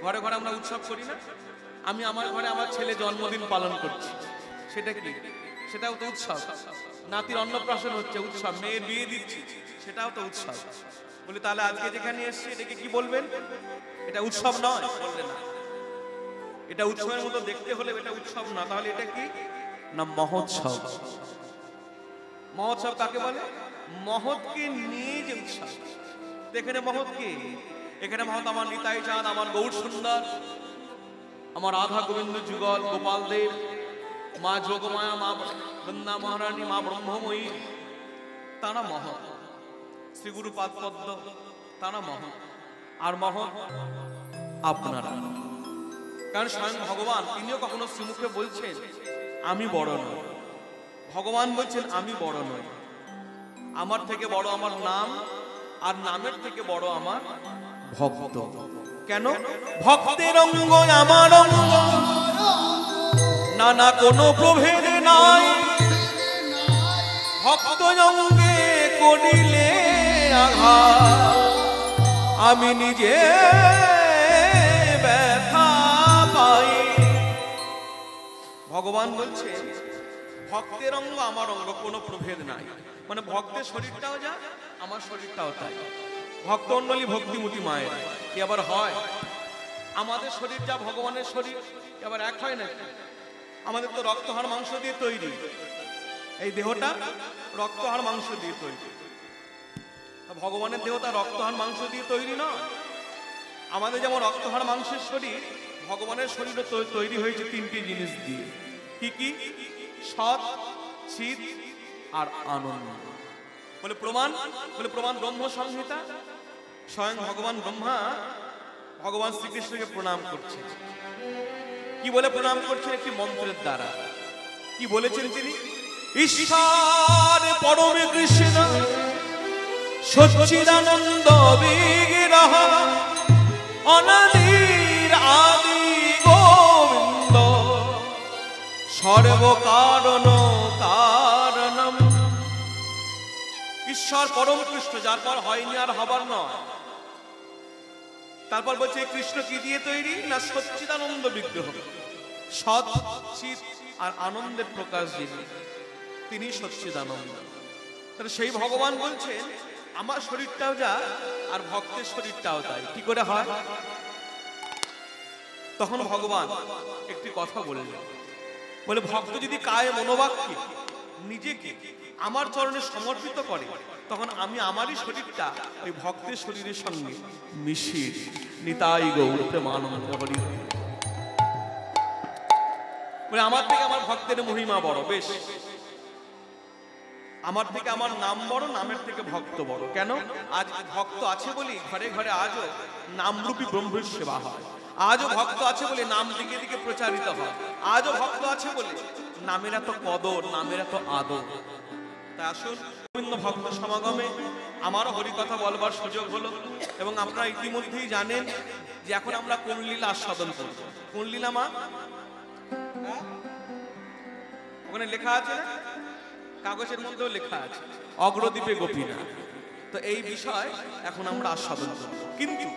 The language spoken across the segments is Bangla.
ঘরে ঘরে আমরা উৎসব করি না? আমি আমার ঘরে আমার ছেলে জন্মদিন পালন করছি, সেটা কি? সেটাও তো উৎসব। নাতির অন্নপ্রাশন হচ্ছে, উৎসব। মেয়ের বিয়ে দিচ্ছি, সেটাও তো উৎসব। বলি তাহলে আজকে যেখানে এসছি এটাকে কি বলবেন? এটা উৎসব নয়? বললে না, এটা উৎসবের মতো দেখতে হলে এটা উৎসব না, তাহলে এটা কি না? মহোৎসব। মহোৎসব কাকে বলে? মহৎকে নিয়ে যে উৎসব। এখানে মহৎ কে? এখানে মহৎ আমার নিতাই চাঁদ, আমার গৌর সুন্দর, আমার রাধা গোবিন্দ যুগল, গোপাল দেব, মা যোগমায়া, মা বৃন্দা মহারানী, মা ব্রহ্মময়ী, তারা মহৎ। শ্রী গুরু পাদ পদ্ম, তারা মহৎ। আর মহৎ আপনারা, কারণ স্বয়ং ভগবান তিনিও কখনো শ্রীমুখে বলছেন আমি বড় নই। ভগবান বলছেন আমি বড় নই, আমার থেকে বড় আমার নাম, আর নামের থেকে বড় আমার ভক্ত। কেন? ভক্তের অঙ্গ আমার অঙ্গ, নানা কোনো প্রভেদ নাই। ভক্ত অঙ্গে করিলে আঘাত, আমি নিজে ব্যথা পাই। ভগবান বলছে ভক্তের অঙ্গ আমার অঙ্গ, কোনো প্রভেদ নাই। মানে ভক্তের শরীরটাও যা, আমার শরীরটাও তাই। ভক্ত মণ্ডলী ভক্তিমতী মায়ের কি আবার হয়? আমাদের শরীর যা ভগবানের শরীর আবার এক হয় নাকি? আমাদের তো রক্তহাড় মাংস দিয়ে তৈরি, এই দেহটা রক্তহাড় মাংস দিয়ে তৈরি। ভগবানের দেহটা রক্তহাড় মাংস দিয়ে তৈরি নয়। আমাদের যেমন রক্তহাড় মাংসের শরীর, ভগবানের শরীরও তৈরি হয়েছে তিনটি জিনিস দিয়ে। কি কি? সৎ, চিৎ আর আনন্দ। বলে প্রমাণ? বলে প্রমাণ ব্রহ্ম সংহিতা। স্বয়ং ভগবান ব্রহ্মা ভগবান শ্রীকৃষ্ণকে প্রণাম করছে। কি বলে প্রণাম করছেন? একটি মন্ত্রের দ্বারা। কি বলেছেন তিনি? ঈশ্বর পরমে কৃষ্ণ সচ্চিদানন্দ বিগ্রহ, অনাদির আদি গোবিন্দ, সর্বকারণ কারণম। ঈশ্বর পরম কৃষ্ণ, যার পর হয়নি আর হবার নয়। তারপর বলছে কৃষ্ণ কি দিয়ে তৈরি? না সচ্চিদানন্দ বিগ্রহ। সৎ, চিৎ আর আনন্দের প্রকাশ যিনি, তিনি সচ্চিদানন্দ। তাহলে সেই ভগবান বলছেন আমার শরীরটাও যা, আর ভক্তের শরীরটাও তাই। কি করে হয়? তখন ভগবান একটি কথা বললেন। বলে ভক্ত যদি কায় মনোবাক্যে নিজেকে আমার চরণে সমর্পিত করে, তখন আমি আমারই শরীরটা ওই ভক্তের শরীরের সঙ্গে মিশিয়ে নিতাই গৌর প্রেমানন্দ হরি। বলে আমার থেকে আমার ভক্তের মহিমা বড়। বেশ, আমার থেকে আমার নাম বড়, নামের থেকে ভক্ত বড়। কেন? আজ ভক্ত আছে বলি ঘরে ঘরে আজও নামরূপী ব্রহ্মের সেবা হয়। আজও ভক্ত আছে বলে নাম দিকে দিকে প্রচারিত হয়। আজও ভক্ত আছে বলে নামের এত কদর, নামের এত আদর। তাই আসুন, বিভিন্ন ভক্ত সমাগমে আমারও হরিকথা বলবার সুযোগ হলো। এবং আপনারা ইতিমধ্যেই জানেন যে এখন আমরা কোন লীলা আস্বাদন করব। কোন লীলা মা? ওখানে লেখা আছে না? কাগজের মধ্যেও লেখা আছে, অগ্রদ্বীপে গোপীনাথ। তো এই বিষয় এখন আমরা আস্বাদন করব। কিন্তু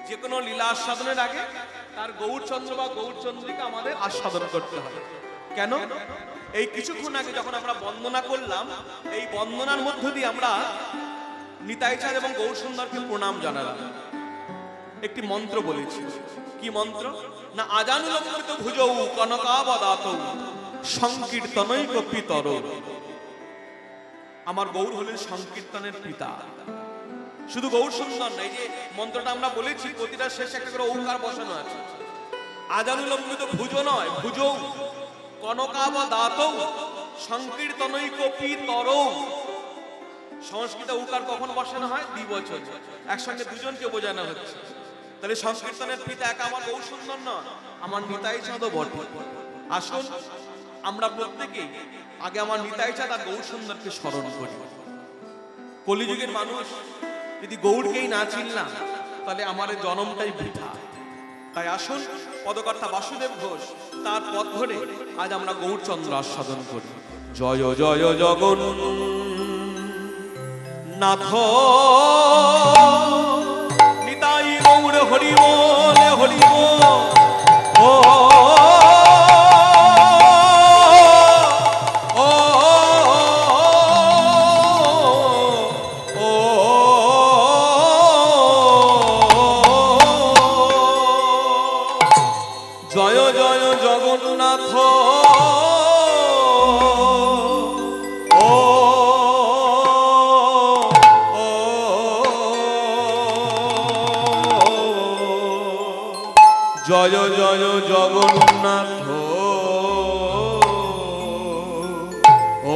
যে কোনো লীলা আস্বাদনের আগে তার গৌরচন্দ্র বা গৌরচন্দ্রিকা আমাদের আস্বাদন করতে হবে। কেন? এই কিছুক্ষণ আগে যখন আমরা বন্দনা করলাম, এই বন্দনার মধ্য দিয়ে আমরা নিতাই চাঁদ এবং গৌর সুন্দরকে প্রণাম জানালাম। একটি মন্ত্র বলেছি। কি মন্ত্র? না আজানুলম্বিত ভুজৌ কনকাবদাতৌ সংকীর্তনৈক পিতর। আমার গৌর হলেন সংকীর্তনের পিতা। শুধু গৌর সুন্দর নয়, যে মন্ত্রটা আমরা বলেছি প্রতিটা শেষে একটা করে ওঙ্কার বসানো আছে। আজানুলম্বিত ভুজ নয়, ভুজৌ কনকাবদাতৌ সংকীর্তনৈক পিতর। সংস্কৃত উকার কখন বসানো হয়? দ্বিবচন, একসঙ্গে দুজনকে বোঝানো হচ্ছে। তাহলে সংকীর্তনের পিতা একা আমার গৌর সুন্দর নয়, আমার নিতাই চাঁদও বটে। আসুন আমরা প্রত্যেকেই আগে আমার নিতাই চাঁদ আর গৌর সুন্দরকে স্মরণ করি। কলিযুগের মানুষ যদি গৌরকেই না চিনলাম, তাহলে আমার জন্মটাই বৃথা। তাই আসুন পদকর্তা বাসুদেব ঘোষ তার পথ ধরে আজ আমরা গৌরচন্দ্র আস্বাদন করি। জয় জয় জগন্নাথ নিতাই গৌর হরি বল হরি বল। জয় জয় জগন্নাথ ও জয় জয় জগন্নাথ ও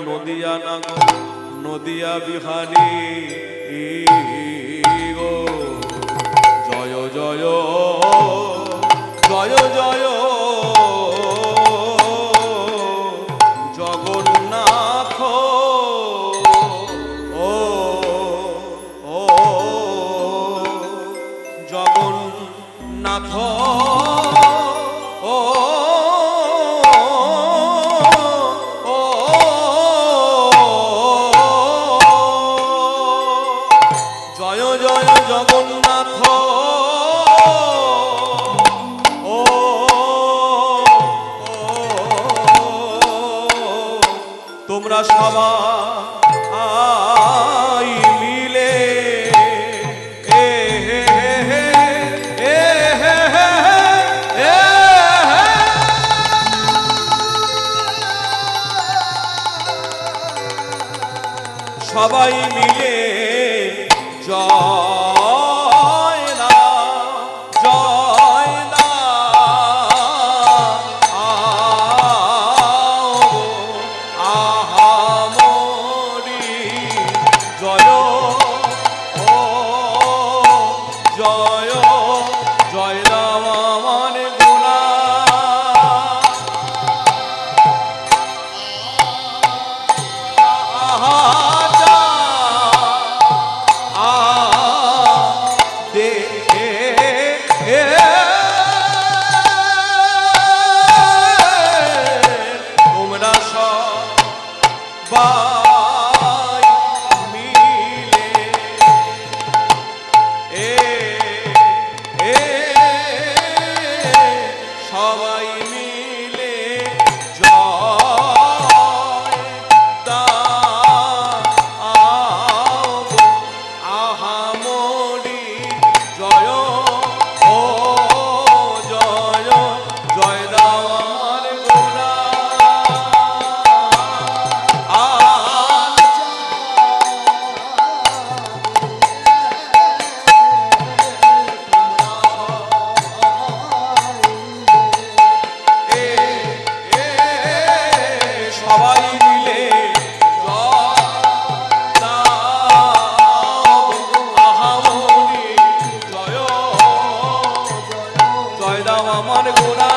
নদিয়া নাগর নদিয়া বিহারী গো জয় জয় জয় জয় জগন্নাথ ও ও জগন্নাথ জগন্নাথ ও তোমরা সবাই মিলে সবাই মিলে জয় না জয় না আহামরি জয় ও জয় জয় রাম আমার গুণা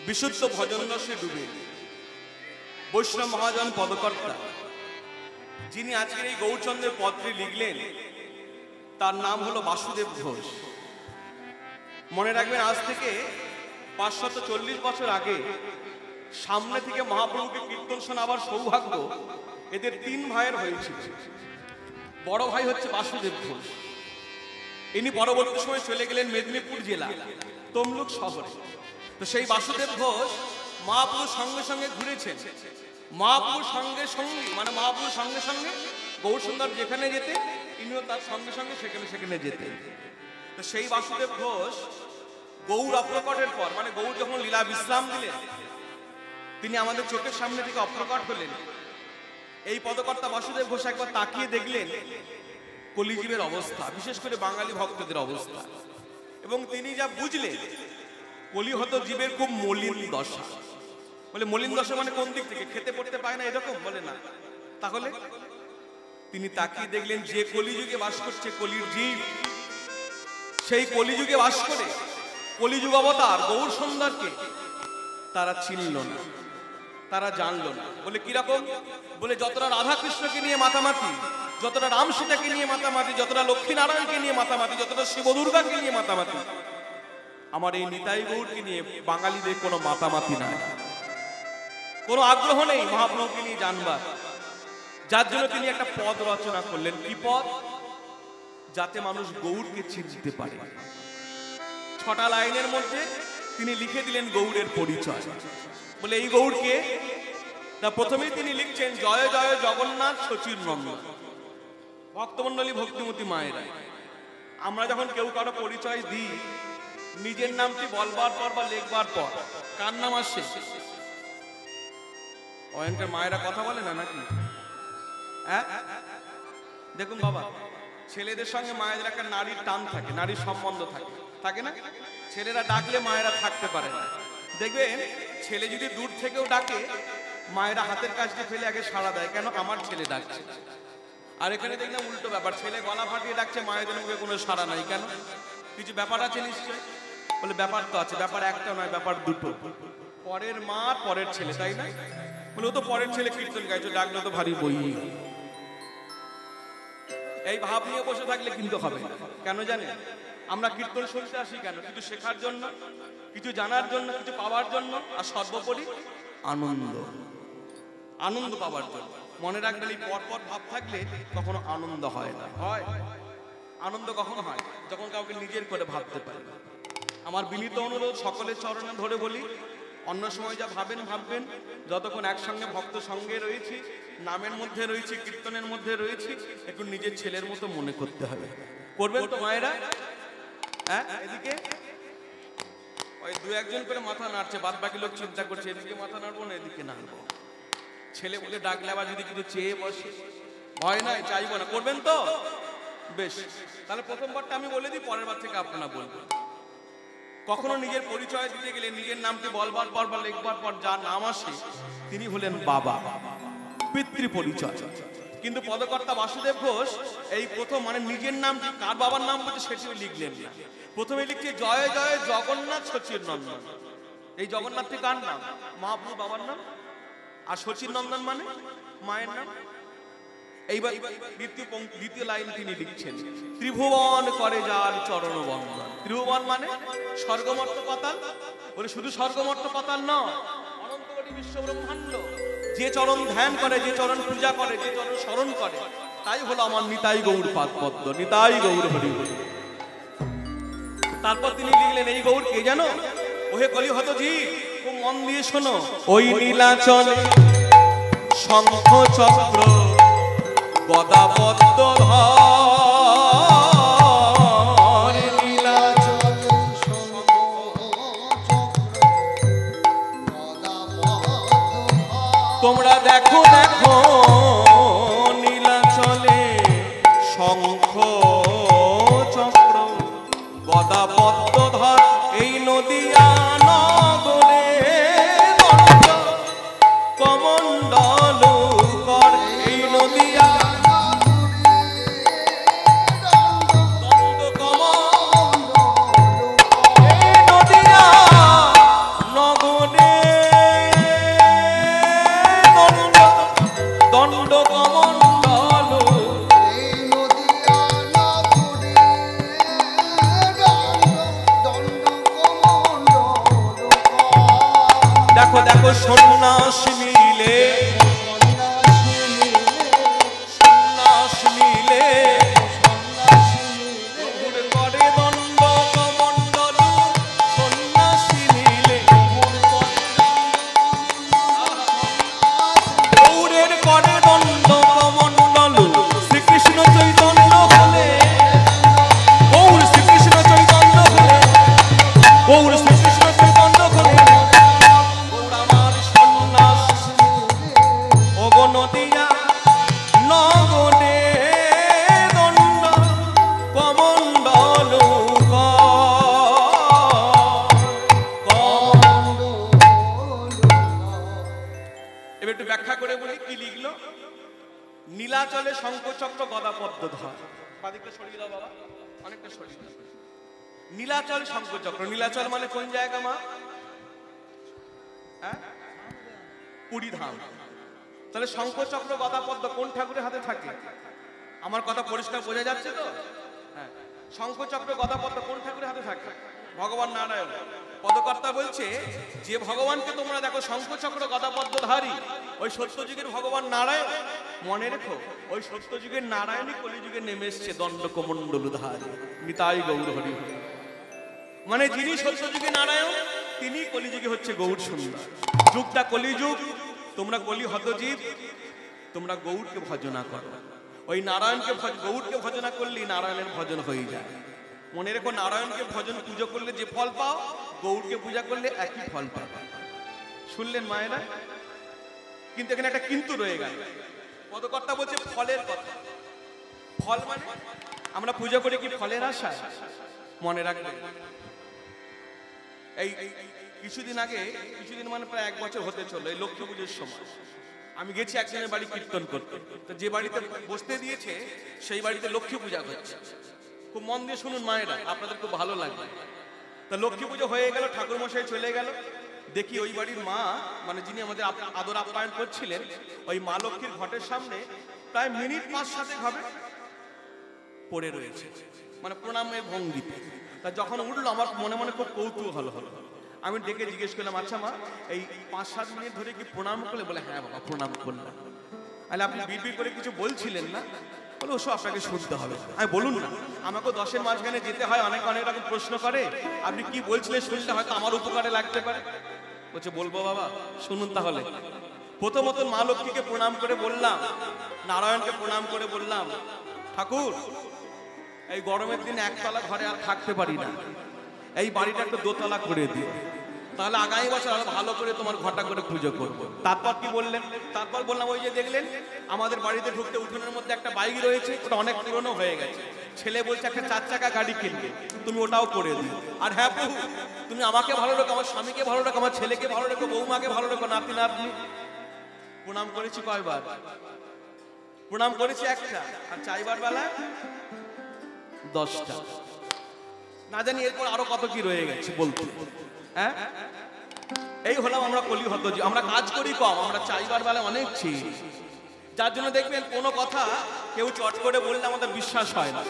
বিশুদ্ধ ভজন রসে ডুবে বৈষ্ণব মহাজন পদকর্তা যিনি আজকের এই গৌরচন্দ্রের পত্রে লিখলেন তার নাম হলো বাসুদেব ঘোষ। মনে রাখবেন, আজ থেকে 540 বছর আগে সামনে থেকে মহাপ্রভুকে কীর্তন শোনাবার সৌভাগ্য এদের 3 ভাইয়ের হয়েছিল। বড় ভাই হচ্ছে বাসুদেব ঘোষ। ইনি পরবর্তী সময় চলে গেলেন মেদিনীপুর জেলা তমলুক শহরে। তো সেই বাসুদেব ঘোষ মহাপ্রভুর সঙ্গে সঙ্গে ঘুরেছেন। মহাপ্রভুর সঙ্গে সঙ্গে মানে মহাপ্রভুর সঙ্গে সঙ্গে গৌরসুন্দর যেখানে যেতেন ইনিও তার সঙ্গে সঙ্গে সেখানে সেখানে যেতেন। তো সেই বাসুদেব ঘোষ গৌর অপ্রকটের পর মানে গৌর যখন লীলা বিশ্রাম দিলেন তিনি আমাদের চোখের সামনে থেকে অপ্রকট হলেন। এই পদকর্তা বাসুদেব ঘোষ একবার তাকিয়ে দেখলেন কলিজীবের অবস্থা, বিশেষ করে বাঙালি ভক্তদের অবস্থা, এবং তিনি যা বুঝলেন কলিহত জীবের খুব মলিন দশা। বলে মলিন দশা মানে কোন দিক থেকে? খেতে পড়তে পায় না এরকম? বলে না। তাহলে তিনি তাকিয়ে দেখলেন যে কলিযুগে বাস করছে কলির জীব, সেই কলিযুগে বাস করে কলিযুগ অবতার গৌর সুন্দরকে তারা চিনল না, তারা জানলো না। বলে কিরকম? বলে যতটা রাধা কৃষ্ণকে নিয়ে মাতামাতি, যতটা রাম সীতাকে নিয়ে মাতামাতি, যতটা লক্ষ্মী নারায়ণকে নিয়ে মাতামাতি, যতটা শিব দুর্গাকে নিয়ে মাতামাতি, আমার এই নিতাই গৌরকে নিয়ে বাঙালিদের কোনো মাতামাতি নাই, কোনো আগ্রহ নেই মহাপ্রভুকে নিয়ে জানবার। যার জন্য তিনি একটা পদ রচনা করলেন। কি পদ? যাতে মানুষ গৌরকে চিনতে পারে। 6টা লাইনের মধ্যে তিনি লিখে দিলেন গৌরের পরিচয়। বলে এই গৌরকে, তা প্রথমেই তিনি লিখছেন জয় জয় জগন্নাথ শচীর নন্দন। ভক্তমণ্ডলী, ভক্তিমতী মায়েরা, আমরা যখন কেউ কারো পরিচয় দিই নিজের নামটি বলবার পর বা লেখবার পর কার নাম আসে? ওখানকার মায়েরা কথা বলে না নাকি? হ্যাঁ, দেখুন বাবা, ছেলেদের সঙ্গে মায়েদের একটা নারীর টান থাকে, নারীর সম্বন্ধ থাকে, থাকে না? ছেলেরা ডাকলে মায়েরা থাকতে পারে না। দেখবেন ছেলে যদি দূর থেকেও ডাকে মায়েরা হাতের কাজটি ফেলে আগে সাড়া দেয়, কেন? আমার ছেলে ডাকছে। আর এখানে দেখলাম উল্টো ব্যাপার, ছেলে গলা ফাটিয়ে ডাকছে, মায়েদের মুখে কোনো সাড়া নাই, কেন? কিছু ব্যাপার আছে নিশ্চয়। বলে ব্যাপার তো আছে, ব্যাপার একটা নয়, ব্যাপার দুটো। পরের মা পরের ছেলে, তাই না? বলে ও তো পরের ছেলে কীর্তন গাইছে, ডাকলে তো ভারী বই। এই ভাব নিয়ে বসে থাকলে কিন্তু হবে না। কেন জানেন? আমরা কীর্তন শুনতে আসি কেন? কিছু শেখার জন্য, কিছু জানার জন্য, কিছু পাওয়ার জন্য, আর সর্বোপরি আনন্দ, আনন্দ পাওয়ার জন্য। মনে রাখবেন এই পরপর ভাব থাকলে কখনো আনন্দ হয় না। হয় আনন্দ কখন হয়? যখন কাউকে নিজের করে ভাবতে পারে। আমার বিনীত অনুরোধ, সকলের চরণে ধরে বলি, অন্য সময় যা ভাবেন ভাববেন, যতক্ষণ একসঙ্গে ভক্ত সঙ্গে রয়েছি, নামের মধ্যে রয়েছি, কীর্তনের মধ্যে রয়েছি, একটু নিজের ছেলের মতো মনে করতে হবে। করবেন তো মায়েরা? হ্যাঁ, এদিকে ওই 2-1 করে মাথা নাড়ছে, বাদ বাকি লোক চিন্তা করছে এদিকে মাথা নাড়বো না এদিকে নাড়বো। ছেলে বলে ডাকলে আবার যদি কিছু চেয়ে বসে, ভয় নাই, চাইবো না। করবেন তো? বেশ, তাহলে প্রথমবারটা আমি বলে দিই, পরের বার থেকে আপনারা বলবেন। কখনো নিজের পরিচয় দিতে গেলে নিজের নামটি বলবার পর বা লিখবার পর যার নাম আসে তিনি হলেন বাবা, পিতৃ পরিচয়। কিন্তু পদকর্তা বাসুদেব ঘোষ এই প্রথম মানে নিজের নামটি কার বাবার নাম বলছে সেটিও লিখলেন না। প্রথমে লিখছে জয় জয় জগন্নাথ শচীর নন্দন। এই জগন্নাথটি কার নাম? মহাপ্রভু বাবার নাম। আর শচীর নন্দন মানে মায়ের নাম। এইবার দ্বিতীয় লাইন তিনি লিখছেন ত্রিভুবন করে যার চরণ বন্দন। ত্রিভুবন মানে স্বর্গমর্ত পাতাল। বলে শুধু স্বর্গমর্ত পাতাল নয়, অনন্ত কোটি বিশ্ব ব্রহ্মাণ্ড যে চরণ ধ্যান করে, যে চরণ পূজা করে, যে চরণ স্মরণ করে, তাই হলো আমার নিতাই গৌর পাদ পদ্ম, নিতাই গৌর হরি হরি। তারপর তিনি লিখলেন এই গৌর কে জানো? ওহে কলিহত জীব, খুব মন দিয়ে শোনো। ওই নীলাচল শঙ্খ চক্র গদা পদ্ম ধর, নীলাচল শঙ্খ চক্র গদা পদ্ম। তোমরা দেখো দেখো নীলাচলে শঙ্খ চক্র গদা পদ্ম ধর, এই নদিয়া নগরে কমণ্ডল কর, এই নদিয়া নগরে দেখো দেখো সন্ন্যাস মিলে সন্ন্যাস মিলে করে দণ্ড কমণ্ডল সন্ন্যাসী মিলে গৌরের করে দণ্ড কমণ্ডল শ্রীকৃষ্ণ চৈতন্য হলে গৌর শ্রীকৃষ্ণ চৈতন্য হলে গৌর শ্রীকৃষ্ণ চৈতন্য হলে গৌর আমার সন্ন্যাস ওগো নদিয়া নগরে দণ্ড কমণ্ডল এবার একটু ব্যাখ্যা করে বলি কি লিখলো নীলাচলে শঙ্খচক্র গদা পদ্মধর বাদিকটা সরিয়ে দাও বাবা অনেকটা সরিয়ে দাও নীলাচল শঙ্খচক্র নীলাচল মানে কোন জায়গা মা হ্যাঁ পুরী ধাম তাহলে শঙ্খচক্র গদা পদ্ম কোন ঠাকুরের হাতে থাকে আমার কথা পরিষ্কার বোঝা যাচ্ছে তো হ্যাঁ শঙ্খচক্র গদা পদ্ম কোন ঠাকুরের হাতে থাকে ভগবান নারায়ণ পদকর্তা বলছে যে ভগবানকে তোমরা দেখো শঙ্খচক্র গদা পদ্মধারী ওই সত্যযুগের ভগবান নারায়ণ মনে রেখো ওই সত্যযুগের নারায়ণই কলিযুগে নেমে এসছে দণ্ড কমণ্ডলধারী নিতাই গৌর হরি হরি মানে যিনি সত্যযুগে নারায়ণ তিনি কলিযুগে হচ্ছে গৌর সুন্দর যুগটা কলিযুগ তোমরা কলি হতজীব তোমরা গৌরকে ভজনা করো ওই নারায়ণকে গৌরকে ভজনা করলেই নারায়ণের ভজন হয়ে যায় মনে রেখো নারায়ণকে ভজন পুজো করলে যে ফল পাও গৌরকে পূজা করলে একই ফল পাও শুনলেন মায়েরা কিন্তু এখানে একটা কিন্তু রয়ে গেল পদকর্তা বলছে ফলের কথা ফল মানে আমরা পূজা করি কি ফলের আশায় মনে রাখবেন এই কিছুদিন আগে কিছুদিন মানে প্রায় 1 বছর হতে চললো এই লক্ষ্মী পুজোর সময় আমি গেছি একজনের বাড়ি কীর্তন করতে তো যে বাড়িতে বসতে দিয়েছে সেই বাড়িতে লক্ষ্মী পূজা হচ্ছে খুব মন দিয়ে শুনুন মায়েরা আপনাদের খুব ভালো লাগবে তা লক্ষ্মী পুজো হয়ে গেল ঠাকুর মশাই চলে গেল দেখি ওই বাড়ির মা মানে যিনি আমাদের আদর আপ্যায়ন করছিলেন ওই মা লক্ষ্মীর ঘটের সামনে প্রায় মিনিট 5-7 হবে পড়ে রয়েছে মানে প্রণামের ভঙ্গিতে তা যখন উঠলো আমার মনে মনে খুব কৌতূহল হলো আমি ডেকে জিজ্ঞেস করলাম আচ্ছা মা এই 5-7 মিনিট ধরে কি প্রণাম করলে বলে হ্যাঁ বাবা প্রণাম করলাম তাহলে আপনি বিড়বিড় করে কিছু বলছিলেন না বলে ওসব আপনাকে শুনতে হবে আমি বলুন না আমাকেও 10-এর মাঝখানে যেতে হয় অনেক রকম প্রশ্ন করে আপনি কি বলছিলেন শুনলে হয়তো আমার উপকারে লাগতে পারে বলছে বলবো বাবা শুনুন তাহলে প্রথমত মা লক্ষ্মীকে প্রণাম করে বললাম নারায়ণকে প্রণাম করে বললাম ঠাকুর এই গরমের দিন একতলা ঘরে আর থাকতে পারি না এই বাড়িটা একটু দোতলা করে দিও তাহলে আগামী বছর আরো ভালো করে তোমার ঘটা করে পুজো করবো তারপর কি বললেন তারপর বললাম ওই যে দেখলেন আমাদের বাড়িতে ঢুকতে উঠোনের মধ্যে একটা বাইক রয়েছে ওটা অনেক পুরনো হয়ে গেছে ছেলে বলছে একটা 4 চাকা গাড়ি কিনবে তুমি ওটাও করে দিও আর হ্যাঁ প্রভু তুমি আমাকে ভালো রাখো আমার স্বামীকে ভালো রাখো আমার ছেলেকে ভালো রাখো বৌমাকে ভালো রাখো নাতি নাতনি প্রণাম করেছি কয়বার প্রণাম করেছি একটা আর চাইবার বেলা 10টা না জানি এরপর আরো কত কি রয়ে গেছে বলতে হ্যাঁ এই হলাম আমরা কলি হত আমরা কাজ করি কম আমরা চাইবার বেলা অনেক ছি যার জন্য দেখবেন কোনো কথা কেউ চট করে বললে আমাদের বিশ্বাস হয় না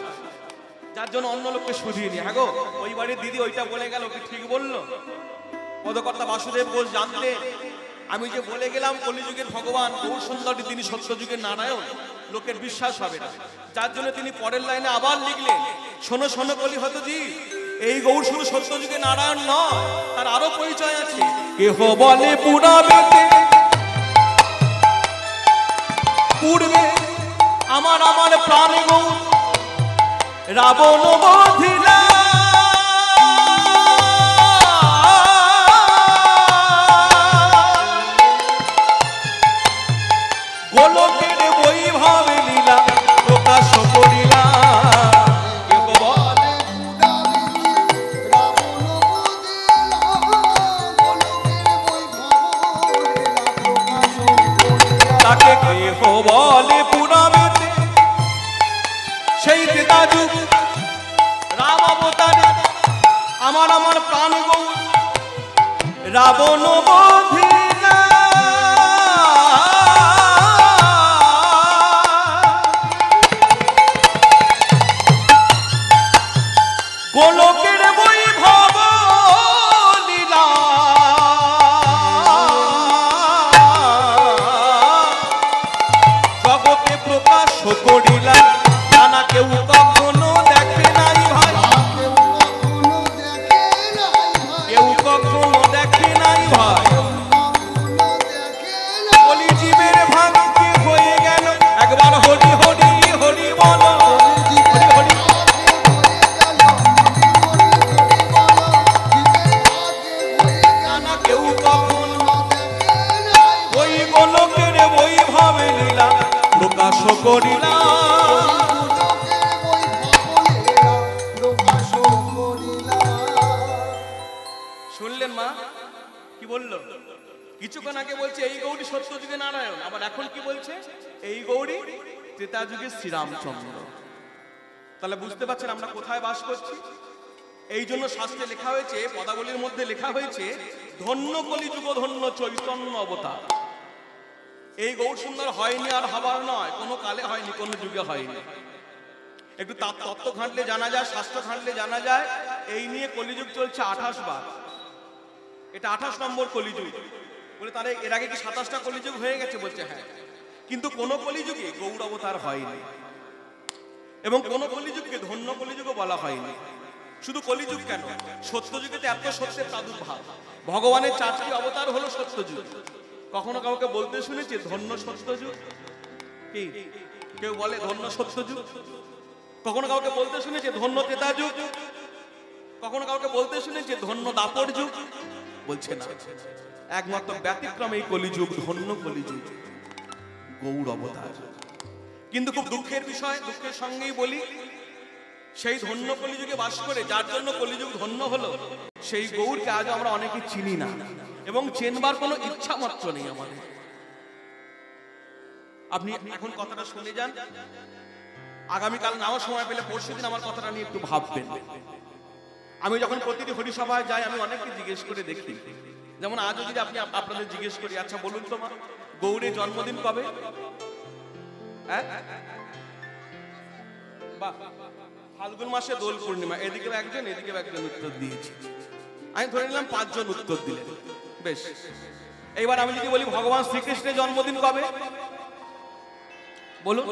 যার জন্য অন্য লোককে শুধিয়ে নি হ্যাঁ গো ওই বাড়ির দিদি ওইটা বলে গেল কি ঠিক বললো পদকর্তা বাসুদেব ঘোষ জানলে আমি যে বলে গেলাম কলিযুগের ভগবান গৌর সুন্দরী তিনি সত্যযুগের নারায়ণ লোকের বিশ্বাস হবে না যার জন্য তিনি পরের লাইনে আবার লিখলেন শোনো শোনো কলি হতজি এই গৌর শুধু সত্যযুগের নারায়ণ নয় তার আরো পরিচয় আছে কেহ বলে পুরাবেতে পূর্বে আমার আমার প্রাণে গৌর রাবণ বধিলা গোলকের বৈভবে লীলা প্রকাশ করিলা তাকে কেহ বলে পুরাবেতে সেই ত্রেতা যুগ রাম অবতারে আমার আমার প্রাণ গৌর রাবণ বধিলা গোলকের বৈভব লীলা করিলাম। শুনলেন মা কি বললো? কিছুক্ষণ আগে বলছে এই গৌরী সত্য যুগে নারায়ণ, আবার এখন কি বলছে? এই গৌরী ত্রেতা যুগে শ্রীরামচন্দ্র। তাহলে বুঝতে পারছেন আমরা কোথায় বাস করছি? এই জন্য শাস্ত্রে লেখা হয়েছে, পদাবলীর মধ্যে লেখা হয়েছে, ধন্য কলিযুগ ধন্য চৈতন্য অবতার। এই গৌর সুন্দর হয়নি আর হবার নয়, কোনো কালে হয়নি, কোনো যুগে হয়নি। একটু তার তত্ত্ব ঘাঁটলে জানা যায়, শাস্ত্র ঘাঁটলে জানা যায়, এই নিয়ে কলিযুগ চলছে 28 বার। এটা 28 নম্বর কলিযুগ। বলে তাহলে এর আগে কি 27টা কলিযুগ হয়ে গেছে? বলছে হ্যাঁ, কিন্তু কোন কলিযুগে গৌর অবতার হয়নি, এবং কোন কলিযুগকে ধন্য কলিযুগও বলা হয়নি। শুধু কলিযুগ কেন, সত্যযুগেতে এত সত্যের প্রাদুর্ভাব। ভগবানের 4টি অবতার হলো সত্যযুগ। কখনো কাউকে বলতে শুনেছি ধন্য সত্যযুগ? কি কেউ বলে ধন্য সত্যযুগ? কখনো কাউকে বলতে শুনেছি ধন্য ত্রেতা যুগ? কখনো কাউকে বলতে শুনেছি ধন্য দাপর যুগ? বলছে না। একমাত্র ব্যতিক্রম এই কলিযুগ, ধন্য কলিযুগ, গৌর অবতার। কিন্তু খুব দুঃখের বিষয়, দুঃখের সঙ্গেই বলি, সেই ধন্য কলিযুগে বাস করে যার জন্য কলিযুগ ধন্য হলো, সেই গৌরকে আজ আমরা অনেকে চিনি না, এবং চেনবার কোনো ইচ্ছা মাত্র নেই আমাদের। আপনি এখন কথাটা শুনে যান, আগামীকাল নাও সময় পেলে পরশুদিন আমার কথাটা নিয়ে একটু ভাববেন। আমি যখন প্রতিটি হরিসভায় যাই, আমি অনেককে জিজ্ঞেস করে দেখি। যেমন আজও যদি আপনি আপনাদের জিজ্ঞেস করি, আচ্ছা বলুন তো মা, গৌরের জন্মদিন কবে? ফাল্গুন মাসে দোল পূর্ণিমা। এদিকে একজন, এদিকে একজন উত্তর দিয়েছে। আমি ধরে নিলাম 5 জন উত্তর দিলেন, বেশ। এইবার আমি যদি বলি ভগবান শ্রীকৃষ্ণের জন্মদিন কবে, বলুন।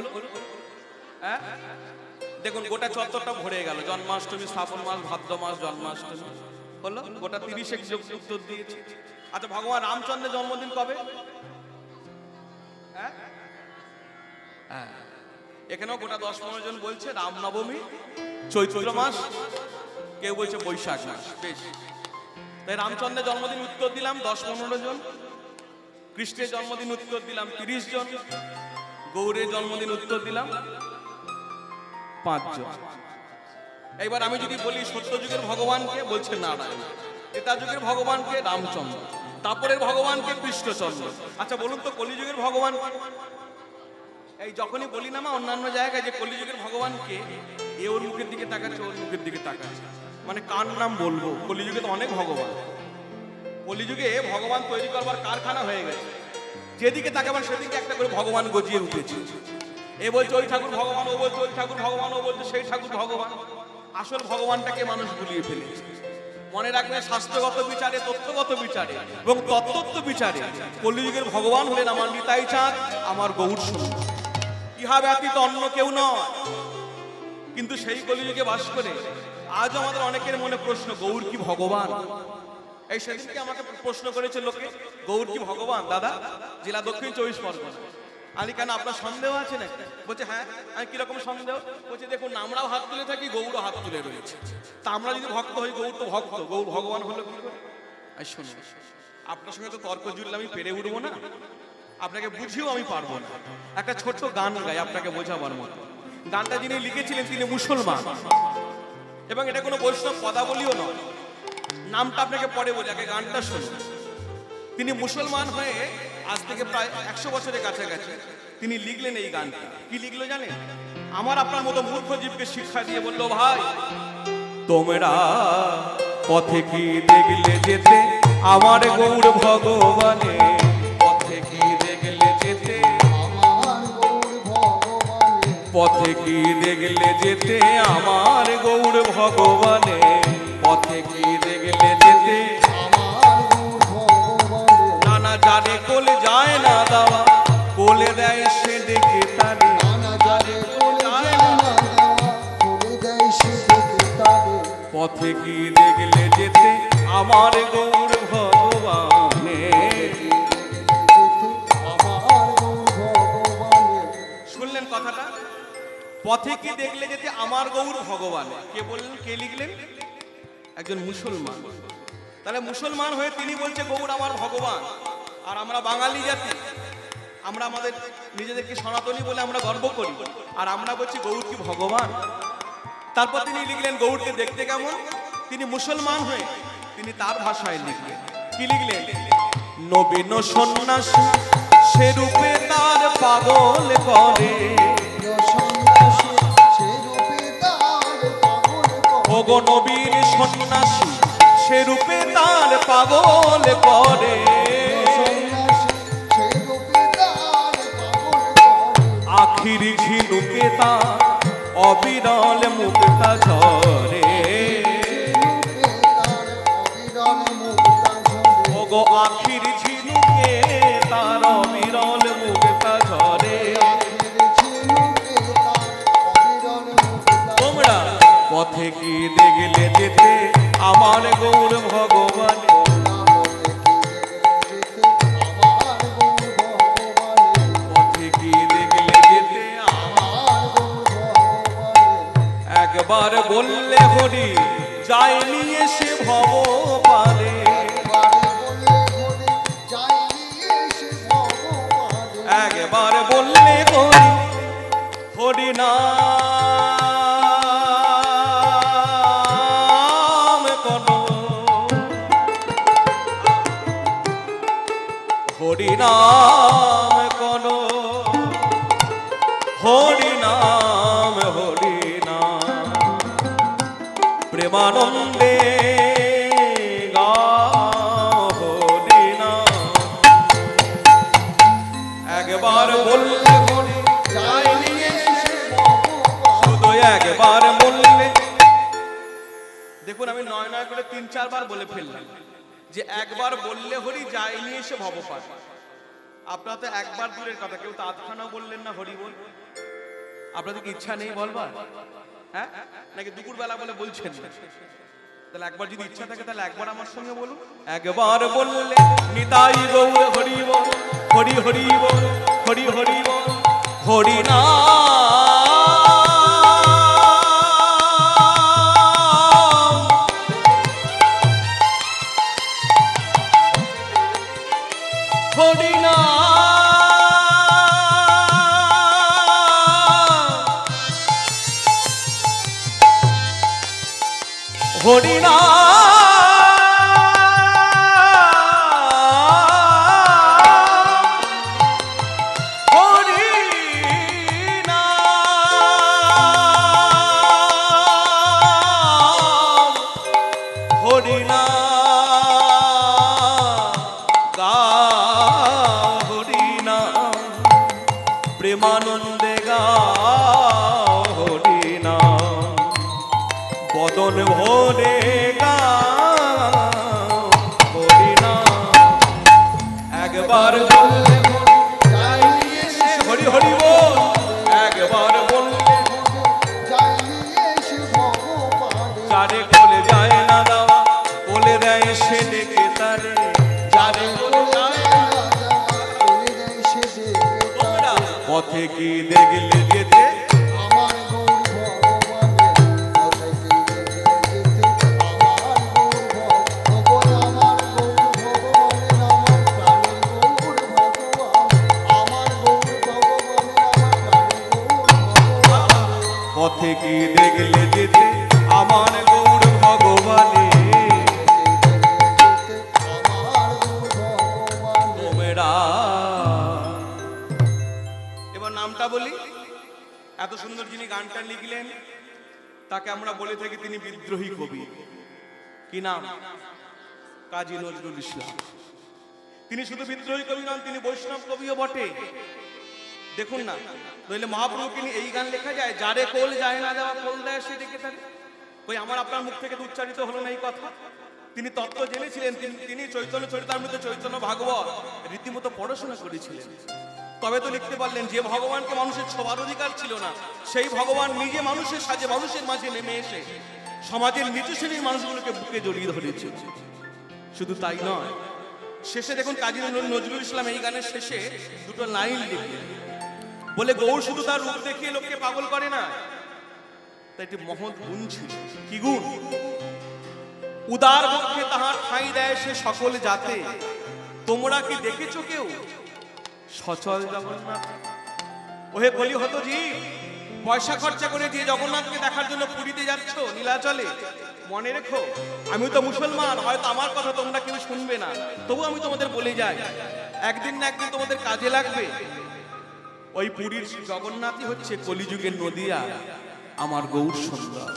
দেখুন গোটা চত্বরটা ভরে গেল। জন্মাষ্টমী, শ্রাবণ মাস, ভাদ্র মাস, জন্মাষ্টমী হলো, গোটা 30 জন উত্তর দিয়েছে। আচ্ছা ভগবান রামচন্দ্রের জন্মদিন কবে? এখানেও গোটা 10-15 জন বলছে রামনবমী, চৈত্র মাস, কেউ বলছে বৈশাখ মাস। বেশ, তাই রামচন্দ্রের জন্মদিন উত্তর দিলাম 10-15 জন, কৃষ্ণের জন্মদিন উত্তর দিলাম 30 জন, গৌরের জন্মদিন উত্তর দিলাম 5 জন। এইবার আমি যদি বলি সত্যযুগের ভগবানকে, বলছে নারায়ণ। ত্রেতা যুগের ভগবানকে রামচন্দ্র, তারপরের ভগবানকে কৃষ্ণচন্দ্র। আচ্ছা বলুন তো কলিযুগের ভগবান? এই যখনই বলি না মা অন্যান্য জায়গায় যে কলিযুগের ভগবানকে, এ ওর মুখের দিকে তাকাচ্ছে, ওর মুখের দিকে তাকাচ্ছে, মানে কার নাম বলবো? কলিযুগে তো অনেক ভগবান। কলিযুগে ভগবান তৈরি করবার কারখানা হয়ে গেছে, যেদিকে তাকাবেন সেদিকে একটা করে ভগবান গজিয়ে উঠেছে। এ বলছে ওই ঠাকুর ভগবান, ও বলছে ওই ঠাকুর ভগবান, ও বলছে সেই ঠাকুর ভগবান। আসল ভগবানটাকে মানুষ ভুলিয়ে ফেলেছে। মনে রাখবেন, শাস্ত্রগত বিচারে, তথ্যগত বিচারে এবং তত্ত্ব বিচারে কলিযুগের ভগবান হলেন আমার নিতাই চাঁদ, আমার গৌর সুন্দর। ইহা ব্যতীত অন্য কেউ নয়। কিন্তু সেই কলিযুগে বাস করে আজ আমাদের অনেকের মনে প্রশ্ন, গৌর কি ভগবান? এই সেদিনকে আমাকে প্রশ্ন করেছে লোকে, গৌর কি ভগবান? দাদা, জেলা দক্ষিণ 24 পরগনা। আমি কেন, আপনার সন্দেহ আছে না? বলছে হ্যাঁ। আমি কিরকম সন্দেহ? বলছে দেখুন, আমরাও হাত তুলে থাকি, গৌরও হাত তুলে রয়েছে। তা আমরা যদি ভক্ত হই, গৌর তো ভক্ত, গৌর ভগবান হলো কি করে? শুনুন, আপনার সঙ্গে তো তর্ক জুড়লে আমি পেরে উঠবো না, আপনাকে বুঝিয়েও আমি পারবো না। একটা ছোট্ট গান গাই আপনাকে বোঝাবার মতো। গানটা যিনি লিখেছিলেন তিনি মুসলমান, এবং এটা কোনো বৈষ্ণব পদাবলীও নয়। নামটা আপনাকে পরে বলি, আগে গানটা শুনুন। তিনি মুসলমান হয়ে আজ থেকে প্রায় 100 বছরের কাছাকাছি তিনি লিখলেন এই গানটা। কি লিখলো জানেন? আমার আপনার মতো মূর্খ জীবকে শিক্ষা দিয়ে বললো, ভাই তোমরা পথে কি দেখলে যেতে আমার গৌর ভগবানে, পথে কি দেখলে যেতে আমার গৌর ভগবানে, পথে কি দেখলে যেতে আমার গৌর ভগবানে, পথে কি দেখলে যেতে আমার গৌর ভগবানে। নানা জানে কোলে যায় না দাওয়া, কোলে দেয় সে ডেকে তারে, নানা জানে কোলে যায় না দাওয়া, কোলে দেয় সে ডেকে তারে, পথে কি দেখলে যেতে আমার গৌর ভগবানে, আমার গৌর ভগবানে। শুনলেন কথাটা? পথে কি দেখলে যেতে আমার গৌর ভগবানে। কে বললেন, কে লিখলেন? একজন মুসলমান। তাহলে মুসলমান হয়ে তিনি বলছে গৌর আমার ভগবান। আর আমরা বাঙালি জাতি, আমরা আমাদের নিজেদেরকে সনাতনী বলে আমরা গর্ব করি, আর আমরা বলছি গৌর কি ভগবান। তারপর তিনি লিখলেন গৌরকে দেখতে কেমন, তিনি মুসলমান হয়ে তিনি তার ভাষায় লিখলেন, কি লিখলেন, নবীন সন্ন্যাসী সে রূপে তার পাগল করে, ওগো নবীন সন্ন্যাসী সে রূপে তার পাগল করে, আখির ঝিনুকে তার অবিরল মুক্তা ঝরে, ওগো আখির ঝিনুকে তার অবিরল মুক্তা ঝরে। তোমরা পথে কি দেখলে যেতে আমার গৌর ভগবান, পথে কি দেখলে যেতে একবার বললে হরি যাই নিয়ে সে ভব পারে, একবার বললে হরি হরি নাম করো, হরি নাম করো, হরি নাম, হরি নাম প্রেমানন্দে গাও হরি নাম, একবার বললে হরি যাই নিয়ে শুধু একবার বললে। দেখুন আমি নয় নয় করে 3-4 বার বলে ফেললাম যে একবার বললে হরি যাই নিয়ে এসে ভব পার। আপনারা তো একবার দূরের কথা, কেউ তো আধখানাও বললেন না হরি বল, আপনাদের কি ইচ্ছা নেই বলবার? হ্যাঁ, নাকি দুপুর বেলা বলে বলছেন? তাহলে একবার যদি ইচ্ছা থাকে তাহলে একবার আমার সঙ্গে বলুন, একবার বললে নিতাই গৌর হরি বল, হরি হরি বল, হরি হরি বল, হরি নাম, হরি নাম, হরি নাম, হরি নাম, হরি নাম গাও, হরি নাম প্রেমানন্দে গাও, হরি নাম বদন ভরে গাও, হরি নাম একবার বললে যাই নিয়ে সে হরি হরি বল, একবার বললে যারে কোলে যায় না দাওয়া কোলে দেয় সে ডেকে তারে, যারে কোলে যায় না তোমরা পথে কি দেখলে যেতে পথে কি দেখলে যেতে আমার গৌর ভগবানে, তোমরা এবার নামটা বলি। এত সুন্দর যিনি গানটা লিখলেন তাকে আমরা বলে থাকি তিনি বিদ্রোহী কবি। কি নাম? কাজী নজরুল ইসলাম। তিনি শুধু বিদ্রোহী কবি নন, তিনি বৈষ্ণব কবিও বটে। দেখুন না, নইলে মহাপ্রভুকে নিয়ে এই গান লেখা যায়, যারে কোল যায় না দেওয়া কোল দেয় সে ডেকে থাকে। ওই আমার আপনার মুখ থেকে উচ্চারিত হলো না এই কথা। তিনি তত্ত্ব জেনেছিলেন, তিনি চৈতন্য চরিতামৃত, চৈতন্য ভাগবত রীতিমতো পড়াশোনা করেছিলেন। তবে তো লিখতে পারলেন যে ভগবানকে মানুষের ছোঁয়ার অধিকার ছিল না, সেই ভগবান নিজে মানুষের সাজে মানুষের মাঝে নেমে এসে সমাজের নিচু শ্রেণীর মানুষগুলোকে বুকে জড়িয়ে ধরেছে। শুধু তাই নয়, শেষে দেখুন কাজী নজরুল ইসলাম এই গানের শেষে দুটো লাইন লিখলেন, বলে গৌর শুধু তার রূপ দেখিয়ে লোককে পাগল করে না, তাই একটি মহৎ গুণ ছিল। কি গুণ? উদার পক্ষে তাহার ঠাঁই দেয় সে সকল জাতে। তোমরা কি দেখেছো কেউ সচল জগন্নাথ। ওহে বলি হতো জি, পয়সা খরচা করে দিয়ে জগন্নাথকে দেখার জন্য পুরীতে যাচ্ছ নীলাচলে, মনে রেখো আমি তো মুসলমান, হয়তো আমার কথা তোমরা কেউ শুনবে না, তবু আমি তোমাদের বলে যাই, একদিন না একদিন তোমাদের কাজে লাগবে। ওই পুরীর জগন্নাথই হচ্ছে কলিযুগের নদিয়া আমার গৌর সুন্দর।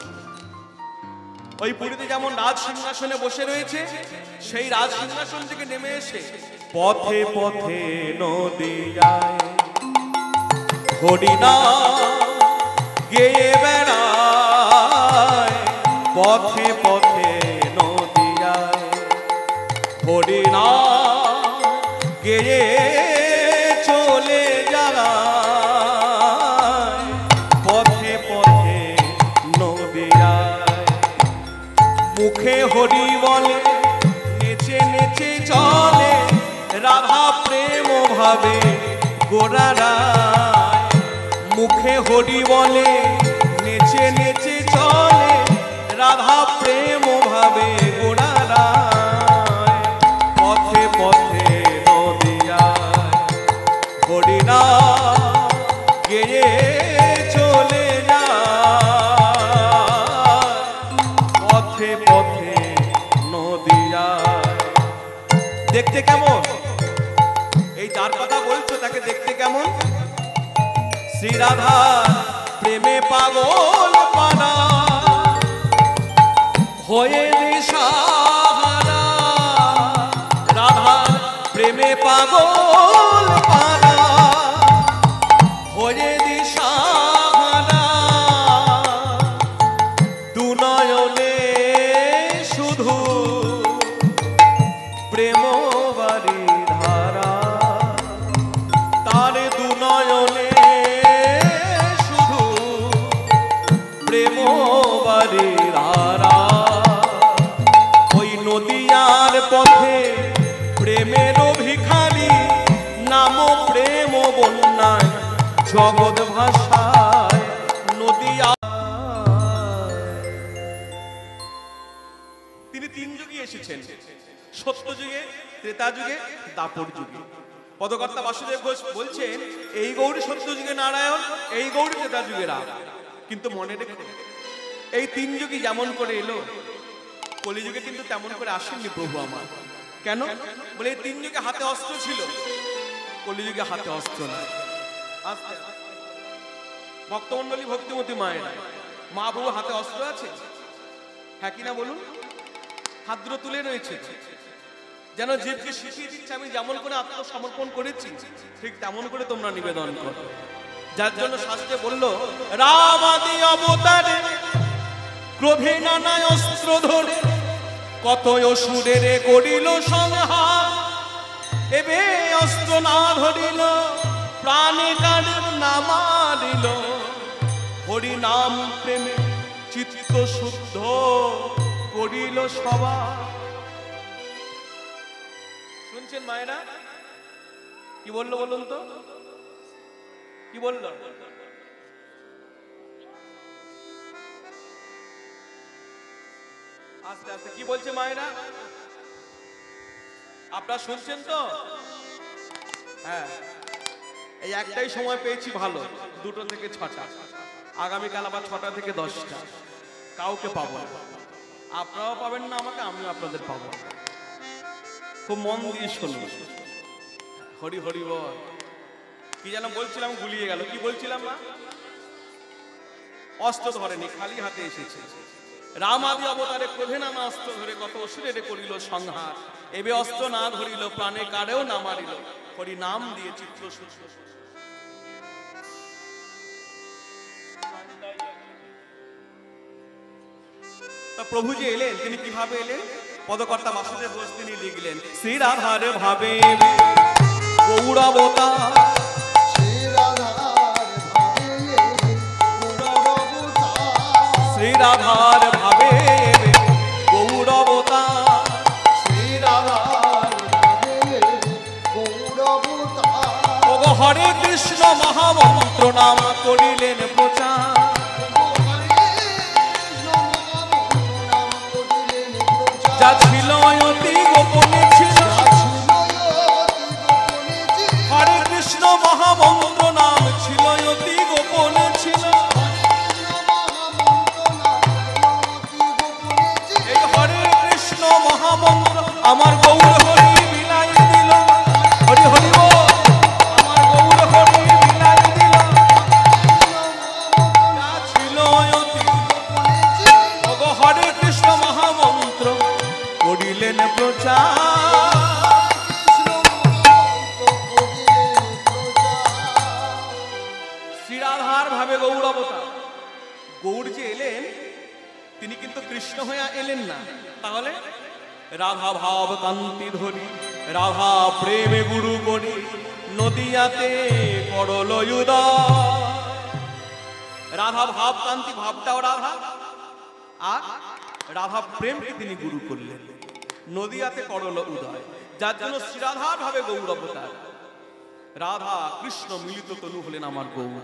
ওই পুরীতে যেমন রাজ সিংহাসনে বসে রয়েছে, সেই রাজ সিংহাসন থেকে নেমে এসে পথে পথে নদিয়ায় হরিনাম গেয়ে বেড়ায়, পথে পথে নদিয়ায় হরিনাম গেয়ে চলে যায়, পথে পথে নদিয়ায় মুখে হরি বলে নেচে নেচে চলে, রাধা প্রেম ভাবে গোরারায়, মুখে হরি বলে নেচে নেচে চলে, রাধা প্রেম ভাবে গোরারায়, পথে পথে নদিয়ায় হরিনাম গেয়ে চলে যায়, পথে পথে নদিয়ায়। দেখতে কেমন? এই যার কথা বলছো তাকে দেখতে কেমন? শ্রী রাধা প্রেমে পাগল পানা হয়ে দিশাহারা, রাধা প্রেমে পাগল পানা হয়ে দিশাহারা, দু নয়নে শুধু প্রেম বারি ধারা, তার দু নয়নে শুধু প্রেম বারি ধারা, ওই নদিয়ার পথে প্রেমের ভিখারি, নাম প্রেম বন্যায় জগৎ ভাষায় নদিয়া। তিনি তিন যুগে এসেছেন, সত্য যুগে, ত্রেতা যুগে, দাপর যুগে। পদকর্তা বাসুদেব ঘোষ বলছেন এই গৌরী সত্য যুগে নারায়ণ, এই গৌরী ত্রেতা যুগে রাম। কিন্তু মনে রেখো এই তিন যুগে যেমন করে এলো, কলিযুগে কিন্তু তেমন করে আসেননি প্রভু আমার। কেন? বলে এই তিন যুগে হাতে অস্ত্র ছিল, কলিযুগে হাতে অস্ত্র নাই। ভক্তমন্ডলী ভক্তিমতী মায়েরা, মা বাবু হাতে অস্ত্র আছে? হ্যাঁ কিনা বলুন? হাত দুটো তুলে রয়েছে, যেন জীবকে শিখিয়ে দিচ্ছে আমি যেমন করে আত্মসমর্পণ করেছি ঠিক তেমন করে তোমরা নিবেদন করো। যার জন্য শাস্ত্রে বললো রাম আদি অবতারে ক্রোধে নানা অস্ত্র ধরে, কত অসুরের করিল সংহার, এবে অস্ত্র না ধরিল প্রাণে কার না মারিল, হরি নাম প্রেমে চিত্ত শুদ্ধ করিল সবার। শুনছেন মায়েরা কি বললো বলুন তো? কি বললো? আস্তে আস্তে কি বলছে মায়েরা? আপনারা শুনছেন তো? হ্যাঁ, এই একটাই সময় পেয়েছি ভালো, 2টো থেকে 6টা, আগামীকাল আবার 6টা থেকে 10টা। কাউকে পাবো না, আপনারাও পাবেন না আমাকে, আমিও আপনাদের পাবো না। খুব মন দিয়ে শুনুন। হরি হরি বল। কি যেন বলছিলাম, গুলিয়ে গেল। কি বলছিলাম না? অস্ত্র ধরেনি, খালি হাতে এসেছে। রাম আদি অবতারে ক্রোধে নানা অস্ত্র ধরে কত অসুরের করিল সংহার, এবে অস্ত্র না ধরিল প্রাণে কারেও না মারিল, হরি নাম দিয়ে চিত্ত শুদ্ধ। প্রভু যে এলেন তিনি কিভাবে এলেন? পদকর্তা বাসুদেব ঘোষ তিনি লিখলেন শ্রী রাধার ভাবে গৌরবতার, শ্রী রাধার ভাবে গৌরবতার, শ্রী রাধার গৌরবতার, হরে কৃষ্ণ মহামন্ত্র নাম করিলেন প্রচার, যা ছিল অতি গোপনে ছিল, হরে কৃষ্ণ এলেন না, তাহলে রাধা ভাব কান্তি ধরি, রাধা প্রেমে গুরু করি, নদিয়াতে করল উদয়। রাধা ভাব কান্তি, ভাবটাও রাধা, আর রাধা প্রেমকে তিনি গুরু করলেন, নদিয়াতে করল উদয়, যার জন্য শ্রীরাধা ভাবে গৌরবতার। রাধা কৃষ্ণ মিলিত তনু হলেন আমার গৌর।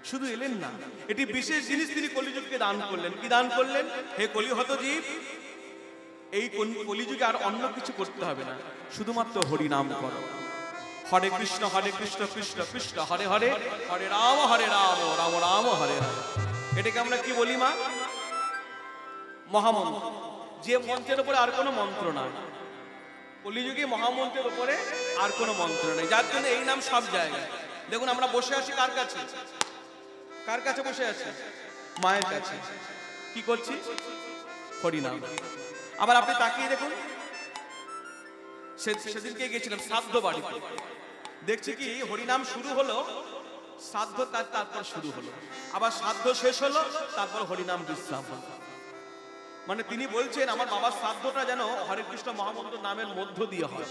শুধু এলেন না, এটি বিশেষ জিনিস তিনি কলিযুগকে দান করলেন। কি দান করলেন? হে কলিহত জীব, এই কলিযুগে আর অন্য কিছু করতে হবে না, শুধুমাত্র হরি নাম করো। হরে কৃষ্ণ কৃষ্ণ কৃষ্ণ হরে হরে, হরে রাম রাম রাম হরে হরে। এটাকে আমরা কি বলি মা? মহামন্ত্র। যে মন্ত্রের উপরে আর কোনো মন্ত্র নাই, কলিযুগে মহামন্ত্রের উপরে আর কোনো মন্ত্র নেই, যার জন্য এই নাম সব জায়গায়। দেখুন আমরা বসে আছি কার কাছে? কার কাছে বসে আছি? মায়ের কাছে। কি করছি? হরিনাম। আবার আপনি তাকিয়ে দেখুন, সেদিনকে গিয়েছিলাম শ্রাদ্ধ বাড়িতে, দেখছি কি হরিনাম শুরু হলো, শ্রাদ্ধ তারপর শুরু হলো, আবার শ্রাদ্ধ শেষ হলো, তারপর হরিনাম বিশ্রাম হলো। মানে তিনি বলছেন আমার বাবার শ্রাদ্ধটা যেন হরে কৃষ্ণ মহামন্ত্র নামের মধ্য দিয়ে হয়।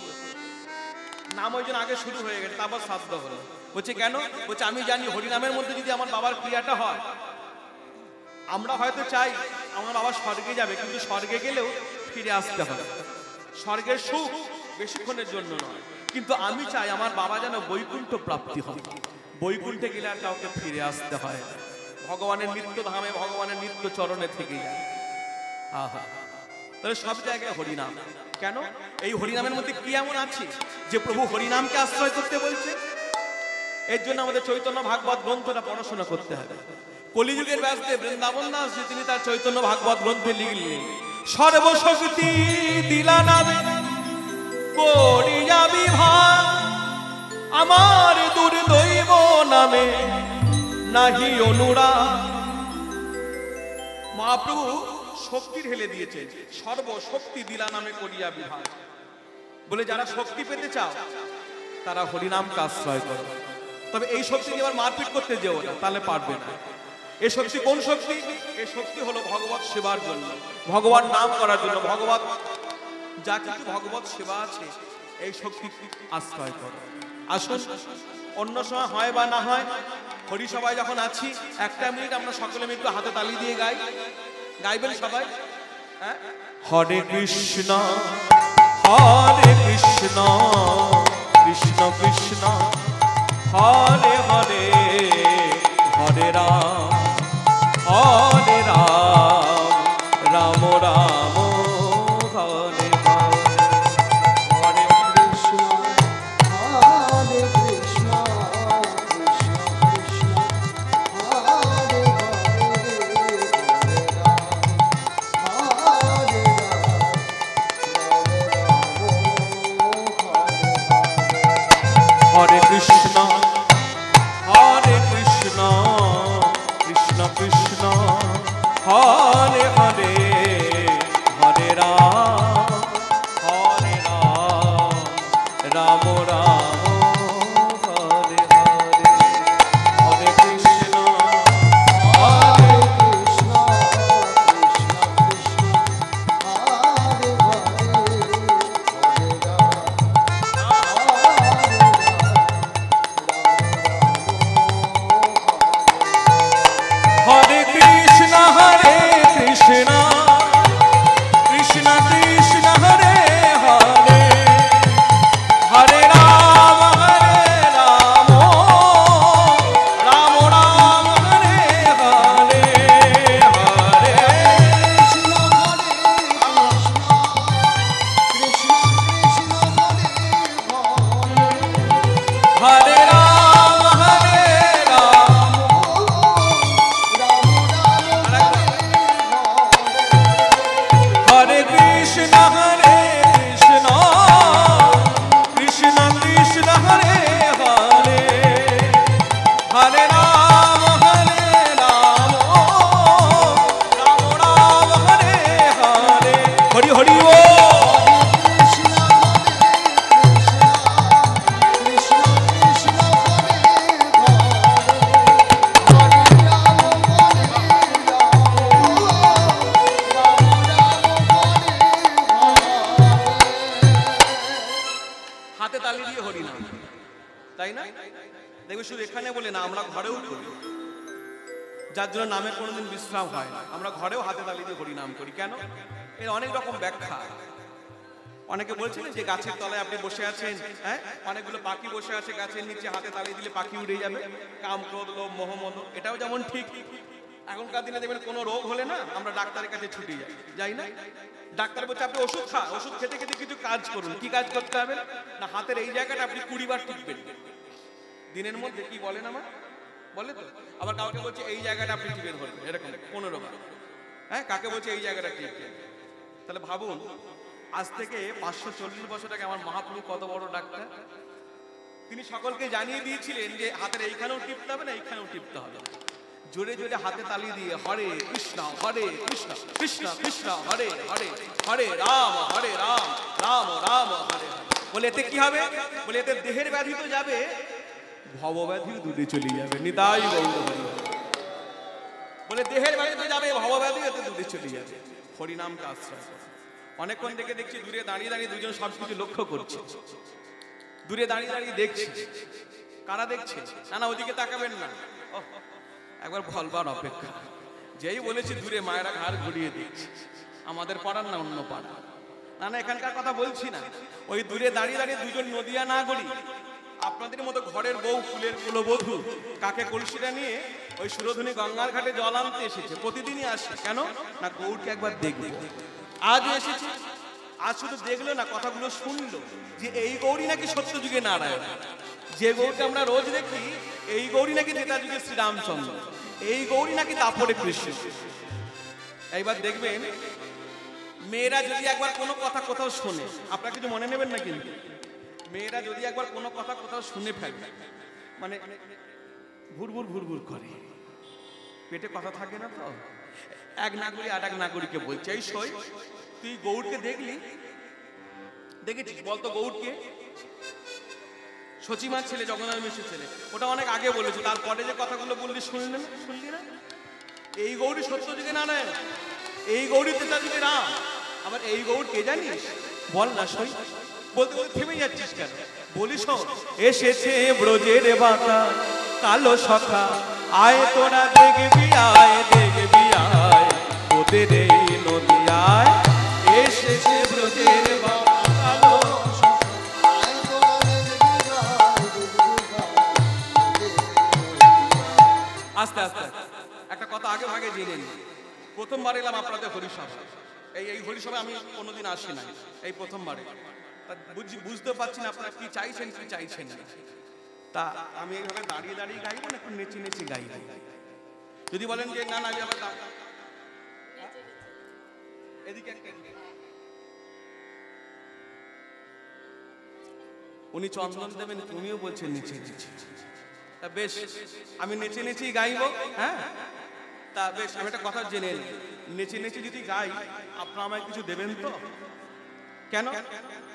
নাম ওই জন্য আগে শুরু হয়ে গেছে, তারপর শ্রাদ্ধ হলো। বলছে কেন? বলছে আমি জানি হরিনামের মধ্যে যদি আমার বাবার ক্রিয়াটা হয়, আমরা হয়তো চাই আমার বাবা স্বর্গে যাবে, কিন্তু স্বর্গে গেলেও ফিরে আসতে হবে। স্বর্গের সুখ বেশিক্ষণের জন্য নয়, কিন্তু আমি চাই আমার বাবা যেন বৈকুণ্ঠ প্রাপ্তি হয়। বৈকুণ্ঠে গেলে আর কাউকে ফিরে আসতে হয়, ভগবানের নিত্য ধামে, ভগবানের নিত্য চরণে থেকে যায়। আহা, তাহলে সব জায়গায় হরিনাম কেন? এই হরিনামের মধ্যে কি এমন আছে যে প্রভু হরিনামকে আশ্রয় করতে বলছে? এর জন্য আমাদের চৈতন্য ভাগবত গ্রন্থটা পড়াশোনা করতে হবে। কলিযুগের ব্যাসদেব বৃন্দাবন দাস তিনি তার চৈতন্য ভাগবত গ্রন্থে লিখলেন, সর্বশক্তি দিলা নামে করিয়া বিভাগ, আমার দুর্দৈব নামে নাহি অনুরাগ। মহাপ্রভু শক্তি ঢেলে দিয়েছে, সর্বশক্তি দিলা নামে করিয়া বিভাগ, বলে যারা শক্তি পেতে চাও তারা হরিনামকে আশ্রয় করো। তবে এই শক্তি নিয়ে আবার মারপিট করতে যেও না, তাহলে পারবে না। এই শক্তি কোন শক্তি? এই শক্তি হলো ভগবত সেবার জন্য, ভগবান নাম করার জন্য। ভগবত যা কিছু ভগবত সেবা আছে, এই শক্তি আশ্রয় করো। আসুন, অন্য সময় হয় বা না হয়, হরিসভায় যখন আছি, একটা মিনিট আমরা সকলে মিলে হাতে তালি দিয়ে গাই। গাইবেন সবাই? হরে কৃষ্ণ কৃষ্ণ কৃষ্ণ হরে হরে, হরে রাম রাম রাম হরে হরে। হরে কৃষ্ণ কৃষ্ণ কৃষ্ণ হরে হরে, হরে কৃষ্ণ কৃষ্ণ কৃষ্ণ হরে হরে, হরে রাম রাম রাম হরে হরে। হরে কৃষ্ণ কৃষ্ণ কৃষ্ণ হরে হরে, হরে রাম হরে কৃষ্ণ হাতে তালি দিয়ে হরিনাম, তাই না? দেখবে শুধু এখানে বলে না, আমরা ঘরেও করি, যার জন্য নামের কোনোদিন বিশ্রাম হয় না। আমরা ঘরেও হাতে তালি দিয়ে হরিনাম করি। কেন? এর অনেক রকম ব্যাখ্যা। অনেকে বলছিলেন যে গাছের তলায় আপনি বসে আছেন, হ্যাঁ, অনেকগুলো পাখি বসে আছে গাছের নিচে, হাতে তালি দিলে পাখি উড়ে যাবে, কাম, ক্রোধ, লোভ, মোহ, মদ। এটাও যেমন ঠিক। এখনকার দিনে দেখবেন কোনো রোগ হলে না আমরা ডাক্তারের কাছে ছুটে যাই না? ডাক্তার বলছে আপনি ওষুধ খান, ওষুধ খেতে খেতে কিছু কাজ করুন। কি কাজ করতে হবে না? হাতের এই জায়গাটা আপনি 20 বার টিপবেন দিনের মধ্যে। কি বলেন আমার বলে তো? আবার কাউকে বলছে এই জায়গাটা আপনি টিপে ধরবেন, এরকম 15 বার। হ্যাঁ, কাকে বলছে এই জায়গাটা টিপবেন। তাহলে ভাবুন, আজ থেকে 540 বছর আগে আমার মহাপ্রভু কত বড় ডাক্তার। তিনি সকলকে জানিয়ে দিয়েছিলেন যে হাতের এইখানেও টিপতে হবে না, এইখানেও টিপতে হবে। জোরে জোরে হাতে তালি দিয়ে হরে কৃষ্ণ কৃষ্ণ কৃষ্ণ হরে হরে, হরে রাম রাম রাম হরে। বলে এতে কি হবে? বলে এতে দেহের ব্যাধি তো যাবে, ভবব্যাধিও দূরে চলে যাবে। নিতাই গৌর হরি। বলে দেহের ব্যাধি তো যাবে, ভবব্যাধিও এতে দূরে চলে যাবে। হরিনামকে আশ্রয় করে। অনেকক্ষণ থেকে দেখছি দূরে দাঁড়িয়ে দাঁড়িয়ে দুজন সবকিছু লক্ষ্য করছে, দূরে দাঁড়িয়ে দাঁড়িয়ে দেখছে। কারা দেখছে? না ওদিকে তাকাবেন না, একবার বলবার অপেক্ষা। যেই বলেছি দূরে মায়েরা ঘাড় ঘুরিয়ে দিচ্ছে। আমাদের পাড়ার না অন্য পাড়া? না এখানকার কথা বলছি না। ওই দূরে দাঁড়িয়ে দাঁড়িয়ে দুজন নদিয়া না করি আপনাদের মতো ঘরের বউ, ফুলের কুলবধূ কাকে কলসিটা নিয়ে ওই সুরধুনী গঙ্গার ঘাটে জল আনতে এসেছে। প্রতিদিনই আসে। কেন না? গৌরকে একবার দেখবে। আজও এসেছে। আজ শুধু দেখলো না, কথাগুলো শুনলো যে এই গৌরী নাকি সত্য যুগে নারায়ণ। যে গৌরকে আমরা রোজ দেখি এই গৌরী নাকি ত্রেতা যুগে শ্রীরামচন্দ্র, এই গৌরী নাকি তারপরে কৃষ্ণ। এইবার দেখবেন মেয়েরা যদি একবার কোনো কথা কোথাও শোনে, আপনারা কিছু মনে নেবেন না, কিন্তু মেয়েরা যদি একবার কোনো কথা কোথাও শুনে ফেলে, মানে ভুরভুর ভুরভুর করে, পেটে কথা থাকে না তো। এক নাগরী আর এক নাগরীকে বলছে, এই সই তুই গৌরকে দেখলি? দেখেছিস? বলতো গৌরকে? সচিমার ছেলে, জগন্নাথ মিশ্রের ছেলে। ওটা অনেক আগে বলেছে, তারপরে যে কথাগুলো বললি শুনলি না? এই গৌরী সত্য যুগে নারায়ণ, এই গৌরী ত্রেতা যুগে রাম। আবার এই গৌর কে জানিস? বল না সই। বলতে বলতে থেমে যাচ্ছিস কেন? বলিস এসেছে ব্রজের বাতা কালো সখা, আয় তোরা দেখবি আয় তোদের এই নদিয়ায় এসেছে ব্রজের বাতা কালো সখা, আয় তোরা দেখবি। আস্তে আস্তে একটা কথা আগে ভাগে জেনে নিই। প্রথমবার এলাম আপনাদের হরিসভা। এই হরিসভায় আমি কোনোদিন আসি না, এই প্রথমবারে। বুঝতে পারছি না আপনারা কি চাইছেন কি চাইছেন না। তা আমি এইভাবে দাঁড়িয়ে দাঁড়িয়ে গাইব না একটু নেচে নেচে গাইব? যদি বলেন যে না আমি আবার এদিকে উনি চন্দন দেবেন, তুমিও বলছেন নেচে নেচে। তা বেশ, আমি নেচে নেচেই গাইব। হ্যাঁ, তা বেশ, আমি একটা কথা জেনে নেচে নেচে যদি গাই আপনারা আমায় কিছু দেবেন তো? কেন?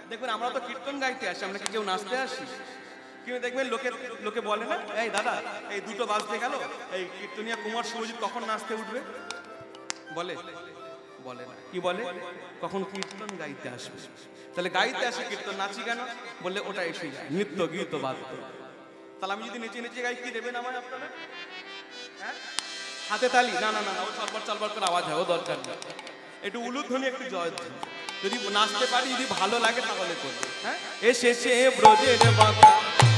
দেখবেন আমরা তো কীর্তন গাইতে আসি, আমরা কি কেউ নাচতে আসি? কিন্তু দেখবেন লোকে বলে না, এই দাদা এই 2টো বাজতে গেল, এই কীর্তনিয়া কুমার শুভজিৎ কখন নাচতে উঠবে? বলে না। কি বলে? কখন কীর্তন গাইতে আসবে। তাহলে গাইতে আসি, কীর্তন নাচি কেন? বললে ওটা এসে যায়, নৃত্য গীত বাদ্য। তাহলে আমি যদি নেচে নেচে গাই কি দেবেন আমায় আপনারা? হ্যাঁ, হাতে তালি? না ও চলবার করে আওয়াজ হয়, ও দরকার নেই। একটু উলুধ্বনি, একটু জয়ধ্বনি। যদি নাচতে পারি, যদি ভালো লাগে তাহলে করবে। হ্যাঁ, এসেছে ব্রজের বাতা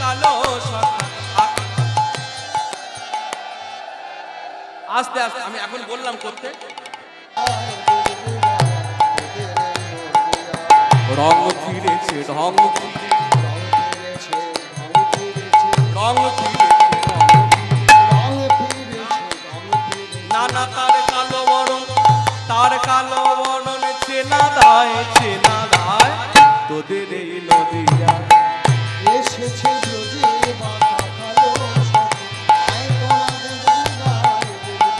কালো সখা। আস্তে আস্তে আমি এখন বললাম করতে। রং ফিরেছে রং ফিরেছে নানা তার কালো বরণ, তার কালো বরণ চেনা দায় তোদের এই নদিয়া এসেছে ব্রজের বাতা কালো সখা, আয় তোরা দেখবি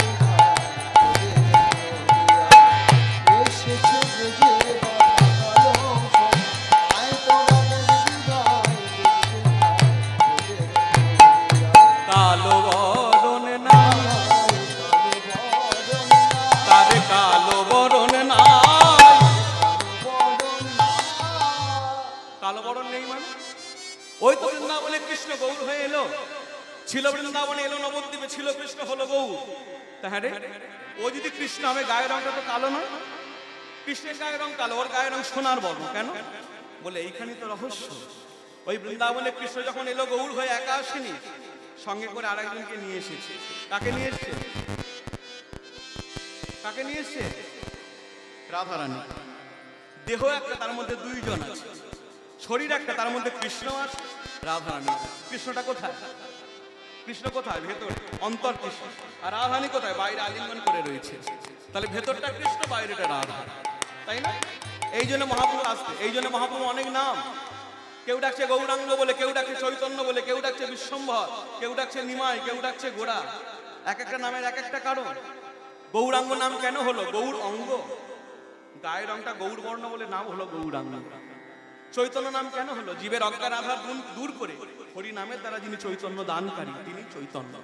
এসেছে ব্রজের বাতা কালো সখা, আয় তোরা দেখবি। ওই তো বৃন্দাবনে কৃষ্ণ গৌর হয়ে এলো, ছিল বৃন্দাবনে, এলো নবদ্বীপে, ছিল কৃষ্ণ, হলো গৌর। তাহলে ও যদি কৃষ্ণ হবে, গায়ের রংটা তো কালো নয়, কৃষ্ণের গায়ের রং কালো, ওর গায়ের রং সোনার বর্ণ কেন? বলে এইখানে তো রহস্য। ওই বৃন্দাবনে কৃষ্ণ যখন এলো গৌর হয়ে, একা আসেনি, সঙ্গে করে আরেকজনকে নিয়ে এসেছে। কাকে নিয়ে এসছে? কাকে নিয়ে এসছে? রাধারানী। দেহ একটা, তার মধ্যে দুইজন আছে, শরীর একটা, তার মধ্যে কৃষ্ণ আছে, রাধারানী। কৃষ্ণটা কোথায়? কৃষ্ণ কোথায়? ভেতরে, অন্তর কৃষ্ণ। আর রাধারানী কোথায়? বাইরে আলিঙ্গন করে রয়েছে। তাহলে ভেতরটা কৃষ্ণ, বাইরেটা রাধা, তাই না? এই জন্য মহাপ্রভু আসছে, এই জন্য মহাপ্রভু অনেক নাম। কেউ ডাকছে গৌরাঙ্গ বলে, কেউ ডাকছে চৈতন্য বলে, কেউ ডাকছে বিশ্বম্ভর, কেউ ডাকছে নিমাই, কেউ ডাকছে গোড়া। এক একটা নামের এক একটা কারণ। গৌরাঙ্গ নাম কেন হলো? গৌর অঙ্গ, গায়ের রংটা গৌর বর্ণ বলে নাম হলো গৌরাঙ্গ। চৈতন্য নাম কেন হলো? জীবের অজ্ঞান আধার দূর করে হরি নামের দ্বারা যিনি চৈতন্য দানকারী, তিনি চৈতন্য।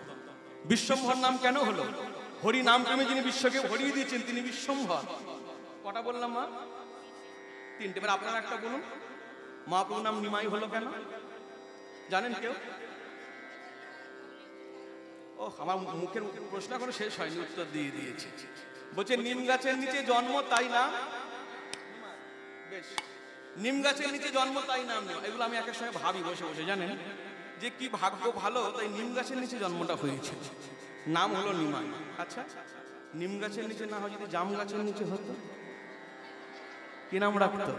বিশ্বম্ভর নাম কেন হলো? হরি নাম প্রেমে যিনি বিশ্বকে ভরিয়ে দিয়েছেন, তিনি বিশ্বম্ভর। কটা বললাম মা? তিনটে। এবার আপনারা একটা বলুন, মহাপ্রভুর নাম নিমাই হলো কেন? জানেন কেউ? ও, আমার মুখের প্রশ্ন এখনো শেষ হয়নি, উত্তর দিয়ে দিয়েছে। বলছে নিম গাছের নিচে জন্ম, তাই না? বেশ, নিম গাছের নিচে জন্ম, তাই নাম নেই। এগুলো আমি একের সঙ্গে ভাবি বসে বসে, জানেন যে কি ভাগ্য ভালো, তাই নিম গাছের নিচে জন্মটা হয়েছে, নাম হলো নিমাই। আচ্ছা, নিম গাছের নিচে না হয় যদি জাম গাছের নিচে হতো, কি নাম রাখতো?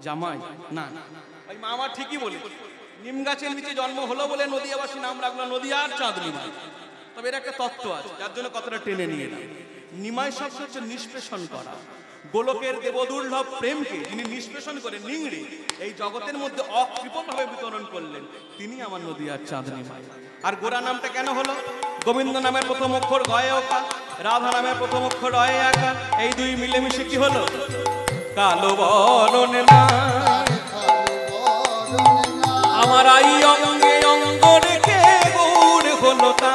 জামাই? না, ওই মা আমার ঠিকই বলে, নিম গাছের নিচে জন্ম হলো বলে নদিয়াবাসী নাম রাখলো নদিয়ার চাঁদ নিমাই। তবে এর একটা তত্ত্ব আছে, যার জন্য কথাটা টেনে নিয়ে এলাম। নিমাই শব্দ হচ্ছে নিষ্পেষণ করা। গোলকের দেবদুর্লভ প্রেমকে যিনি নিষ্পেষণ করে নিংড়ে এই জগতের মধ্যে অকৃপণভাবে বিতরণ করলেন, তিনি আমার নদিয়ার চাঁদ নিমাই। আর গোরা নামটা কেন হলো? গোবিন্দ নামের প্রথম অক্ষর গয়ে ওকা, রাধা নামের প্রথম অক্ষর রয়ে একা, এই দুই মিলেমিশে কি হলো? কালো বরণ না আমার আই অঙ্গে অঙ্গ রেখে গৌর হলো তা।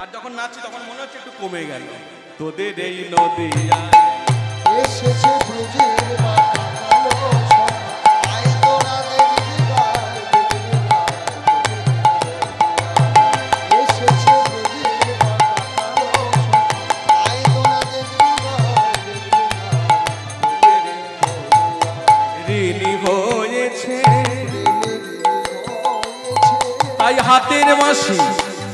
আর যখন নাচছি তখন মনে হচ্ছে একটু কমে গেল। তোদের এই নদিয়া এসেছে ব্রজের মাথা কালো, আয় তোরা দেখবি গায়, এসেছে ব্রজের মাথা কালো, আয় তোরা দেখবি গায়, ঋণী হয়েছে তাই হাতের বাঁশি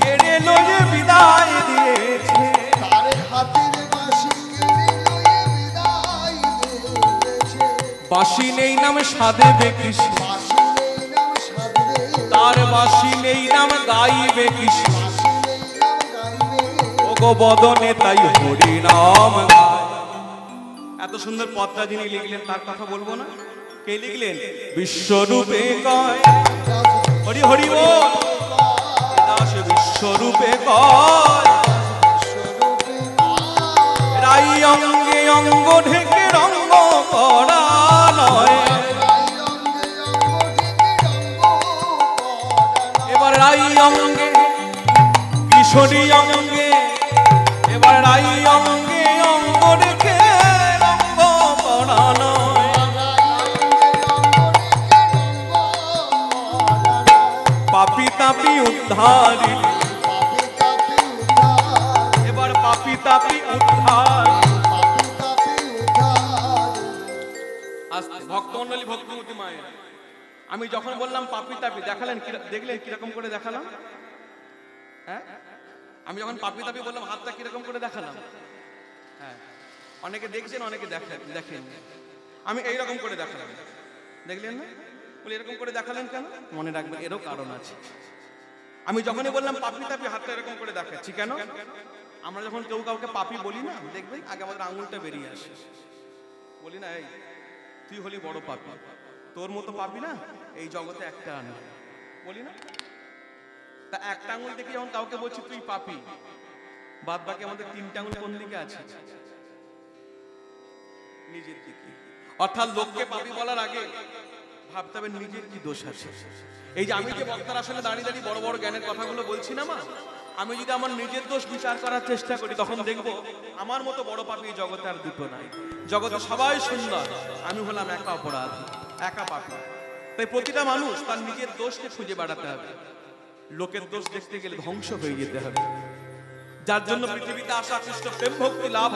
কেড়ে লয়ে বিদায় দিয়েছে, তার হাতের বাঁশি কেড়ে লয়ে বিদায় দিয়েছে। বাঁশি নেই নাম সাধবে কৃষ্ণ, বাঁশি নেই নাম সাধবে, তার বাঁশি নেই নাম গাইবে কৃষ্ণ, বাঁশি নেই নাম গাইবে, ওগো বদনে তাই হরি নাম গায়। এত সুন্দর পদটা যিনি লিখলেন তার কথা বলবো না? কে লিখলেন? বিশ্বরূপে কয় হরি হরি বল, বিশ্বরূপে কয় রাই অঙ্গে অঙ্গ ঢেকে রঙ্গ করা নয়। এবার রাই অঙ্গে কিশোরী অঙ্গে, এবার রাই অঙ্গে অঙ্গ ঢেকে রঙ্গ করা নয়। পাপি তাপি উদ্ধারি, এবার পাপি তাপি উদ্ধার। ভক্তমণ্ডলী ভক্তিমতী মায়ের, আমি যখন বললাম পাপি তাপি, দেখালেন দেখলেন কিরকম করে দেখালাম? হ্যাঁ, আমি যখন পাপি তাপি বললাম হাতটা কিরকম করে দেখালাম? হ্যাঁ, অনেকে দেখছেন অনেকে দেখেন। আমি এইরকম করে দেখালাম, দেখলেন না? বলে এরকম করে দেখালেন কেন? মনে রাখবেন এরও কারণ আছে। আমি যখনই বললাম পাপি তাপি হাতটা এরকম করে দেখাচ্ছি কেন? আমরা যখন কেউ কাউকে পাপী বলি না, দেখবেন আগে আমাদের আঙুলটা বেরিয়ে আসে, বলি না এই তুই হলি বড় পাপী, তোর মতো পাপী না এই জগতে একটা আনে, বলি না? তা একটা আঙুল দেখে যখন কাউকে বলছি তুই পাপী, বাদ বাকি আমাদের তিনটা আঙুল কোন দিকে আছে? নিজের দিকে। অর্থাৎ লোককে পাপী বলার আগে ভাবতে হবে নিজের কি দোষ আছে। এই যে আমি যে বক্তার আসলে দাঁড়িয়ে দাঁড়িয়ে বড় বড় জ্ঞানের কথাগুলো বলছি না মা, আমি যদি আমার নিজের দোষ বিচার করার চেষ্টা করি তখন দেখব আমার মতো বড় পাপী এই জগতে আর দুটো নাই। জগতে সবাই সুন্দর, আমি হলাম একা অপরাধী, একা পাপী। তাই প্রতিটা মানুষ তার নিজের দোষকে খুঁজে বেড়াতে হবে, লোকের দোষ দেখতে গেলে ধ্বংস হয়ে যেতে হবে। যার জন্য পৃথিবীতে আসা কৃষ্ণ প্রেম ভক্তি লাভ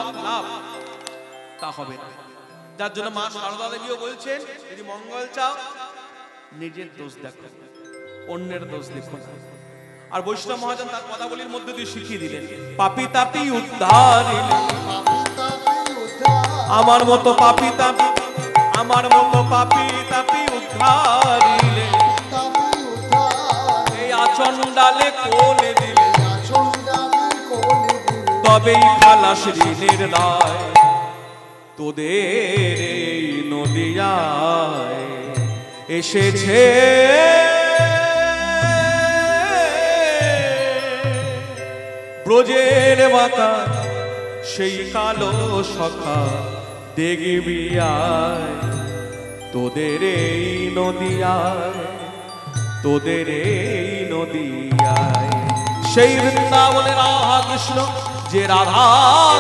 তা হবে না। যার জন্য মা সারদা দেবীও বলছেন যদি মঙ্গল চাও নিজের দোষ দেখো, অন্যের দোষ দেখো না। আর বৈষ্ণব মহাজন তার পদাবলীর মধ্যে দিয়ে শিখিয়ে দিলেন পাপী তাপী উদ্ধারিলে, আমার মতো পাপী তাপী, আমার মতো পাপী তাপী উদ্ধারিলে, এই আচণ্ডালে কোলে দিলে তবেই খালাস ঋণের দায়, তোদের এই নদিয়ায় এসেছে ব্রজের মাতা সেই কালো সখা দেখবি আয়, তোদের এই নদিয়ায়, তোদের এই নদিয়ায়। সেই বৃন্দাবনে রাধা কৃষ্ণ, যে রাধা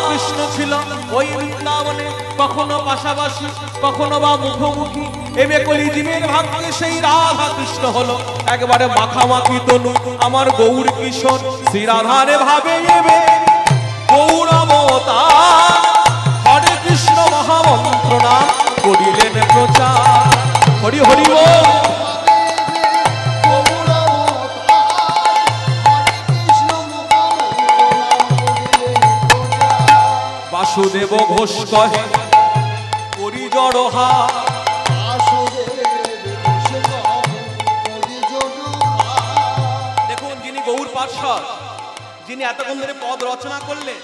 কৃষ্ণ ছিল ওই বৃন্দাবনে কখনো পাশাপাশি কখনো বা মুখোমুখি, এবে কলিজীবের ভাগ্যে সেই রাধা কৃষ্ণ হলো একবারে মাখামাখি তনু আমার গৌর কিশোর শ্রী রাধারে ভাবে এবে গৌরবতার, হরে কৃষ্ণ মহামন্ত্র নাম করিলেন প্রচার, হরি হরি বল। বাসুদেব ঘোষ কহে করি জড়হা, দেখুন যিনি গৌর পার্ষদ, যিনি এতক্ষণ ধরে পদ রচনা করলেন,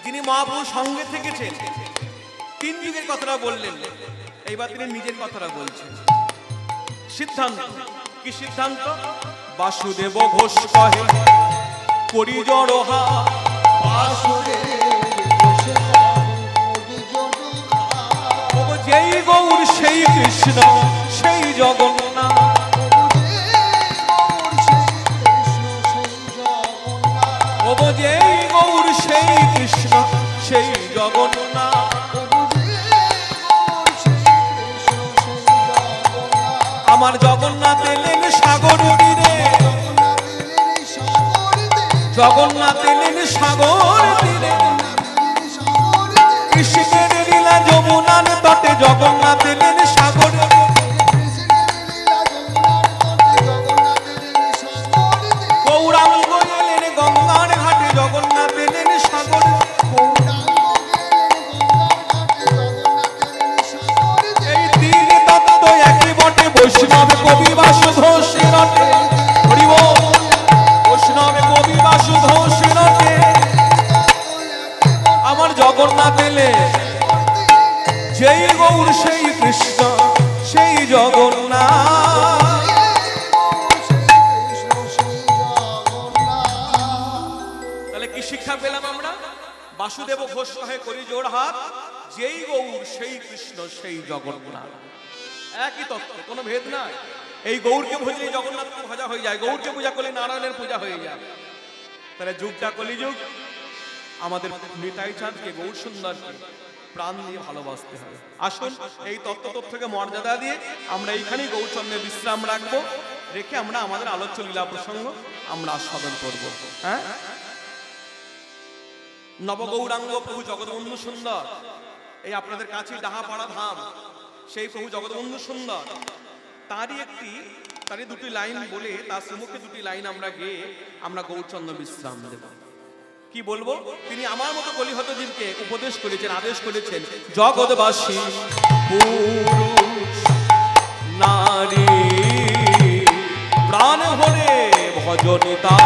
যিনি মহাপুরুষ সঙ্গে থেকেছেন, তিন যুগের কথাটা বললেন, এইবার তিনি নিজের কথাটা বলছেন। সিদ্ধান্ত কি সিদ্ধান্ত? বাসুদেব ঘোষ কহে করি জড়হা, যেই গৌর সেই কৃষ্ণ সেই জগন্নাথ, যেই গৌর সেই কৃষ্ণ সেই জগন্নাথ, আমার জগন্নাথ এলেন সাগর তীরে, জগন্নাথ এলেন সাগর তীরে, কৃষ্ণের লীলা যমুনার তটে জগন্নাথ এলেন সাগর, গৌরাঙ্গ এলেন গঙ্গার ঘাটে জগন্নাথ এলেন সাগর, এই তিন তত্ত্ব একই বটে বৈষ্ণব কবি বাসুধোষী রটে, হরি বল। বৈষ্ণব কবি বাসুধোষী রটে, আমার জগন্নাথ এলে যেই গৌর সেই কৃষ্ণ সেই জগন্নাথ। তাহলে কি শিক্ষা পেলাম আমরা? বাসুদেব ঘোষ কহে করি জোড়হাত, যেই গৌর সেই কৃষ্ণ সেই জগন্নাথ, একই তত্ত্ব, কোনো ভেদ নাই। এই গৌরকে ভজলে জগন্নাথকে ভজা হয়ে যায়, গৌরকে পূজা করলে নারায়ণের পূজা হয়ে যায়। তাহলে যুগটা কলিযুগ, আমাদের নিতাই চাঁদকে গৌর সুন্দরকে প্রাণ দিয়ে ভালোবাসতে হবে। আসুন এই তত্ত্বকে মর্যাদা দিয়ে আমরা এইখানেই গৌরচন্দ্রের বিশ্রাম রাখবো, রেখে আমরা আমাদের আলোচ্য লীলা প্রসঙ্গ আমরা আস্বাদন করবো। হ্যাঁ, নবগৌরাঙ্গ প্রভু জগৎবন্ধু সুন্দর, এই আপনাদের কাছে ডাহাপাড়া ধাম, সেই প্রভু জগৎবন্ধু সুন্দর, তারই দুটি লাইন বলে, তার শ্রীমুখে দুটি লাইন আমরা গেয়ে আমরা গৌরচন্দ্র বিশ্রাম দেব। কি বলবো? তিনি আমার মতো কলিহত জীবকে উপদেশ করেছেন, আদেশ করেছেন, জগৎবাসী পুরুষ নারী প্রাণ ভরে ভজনিতা।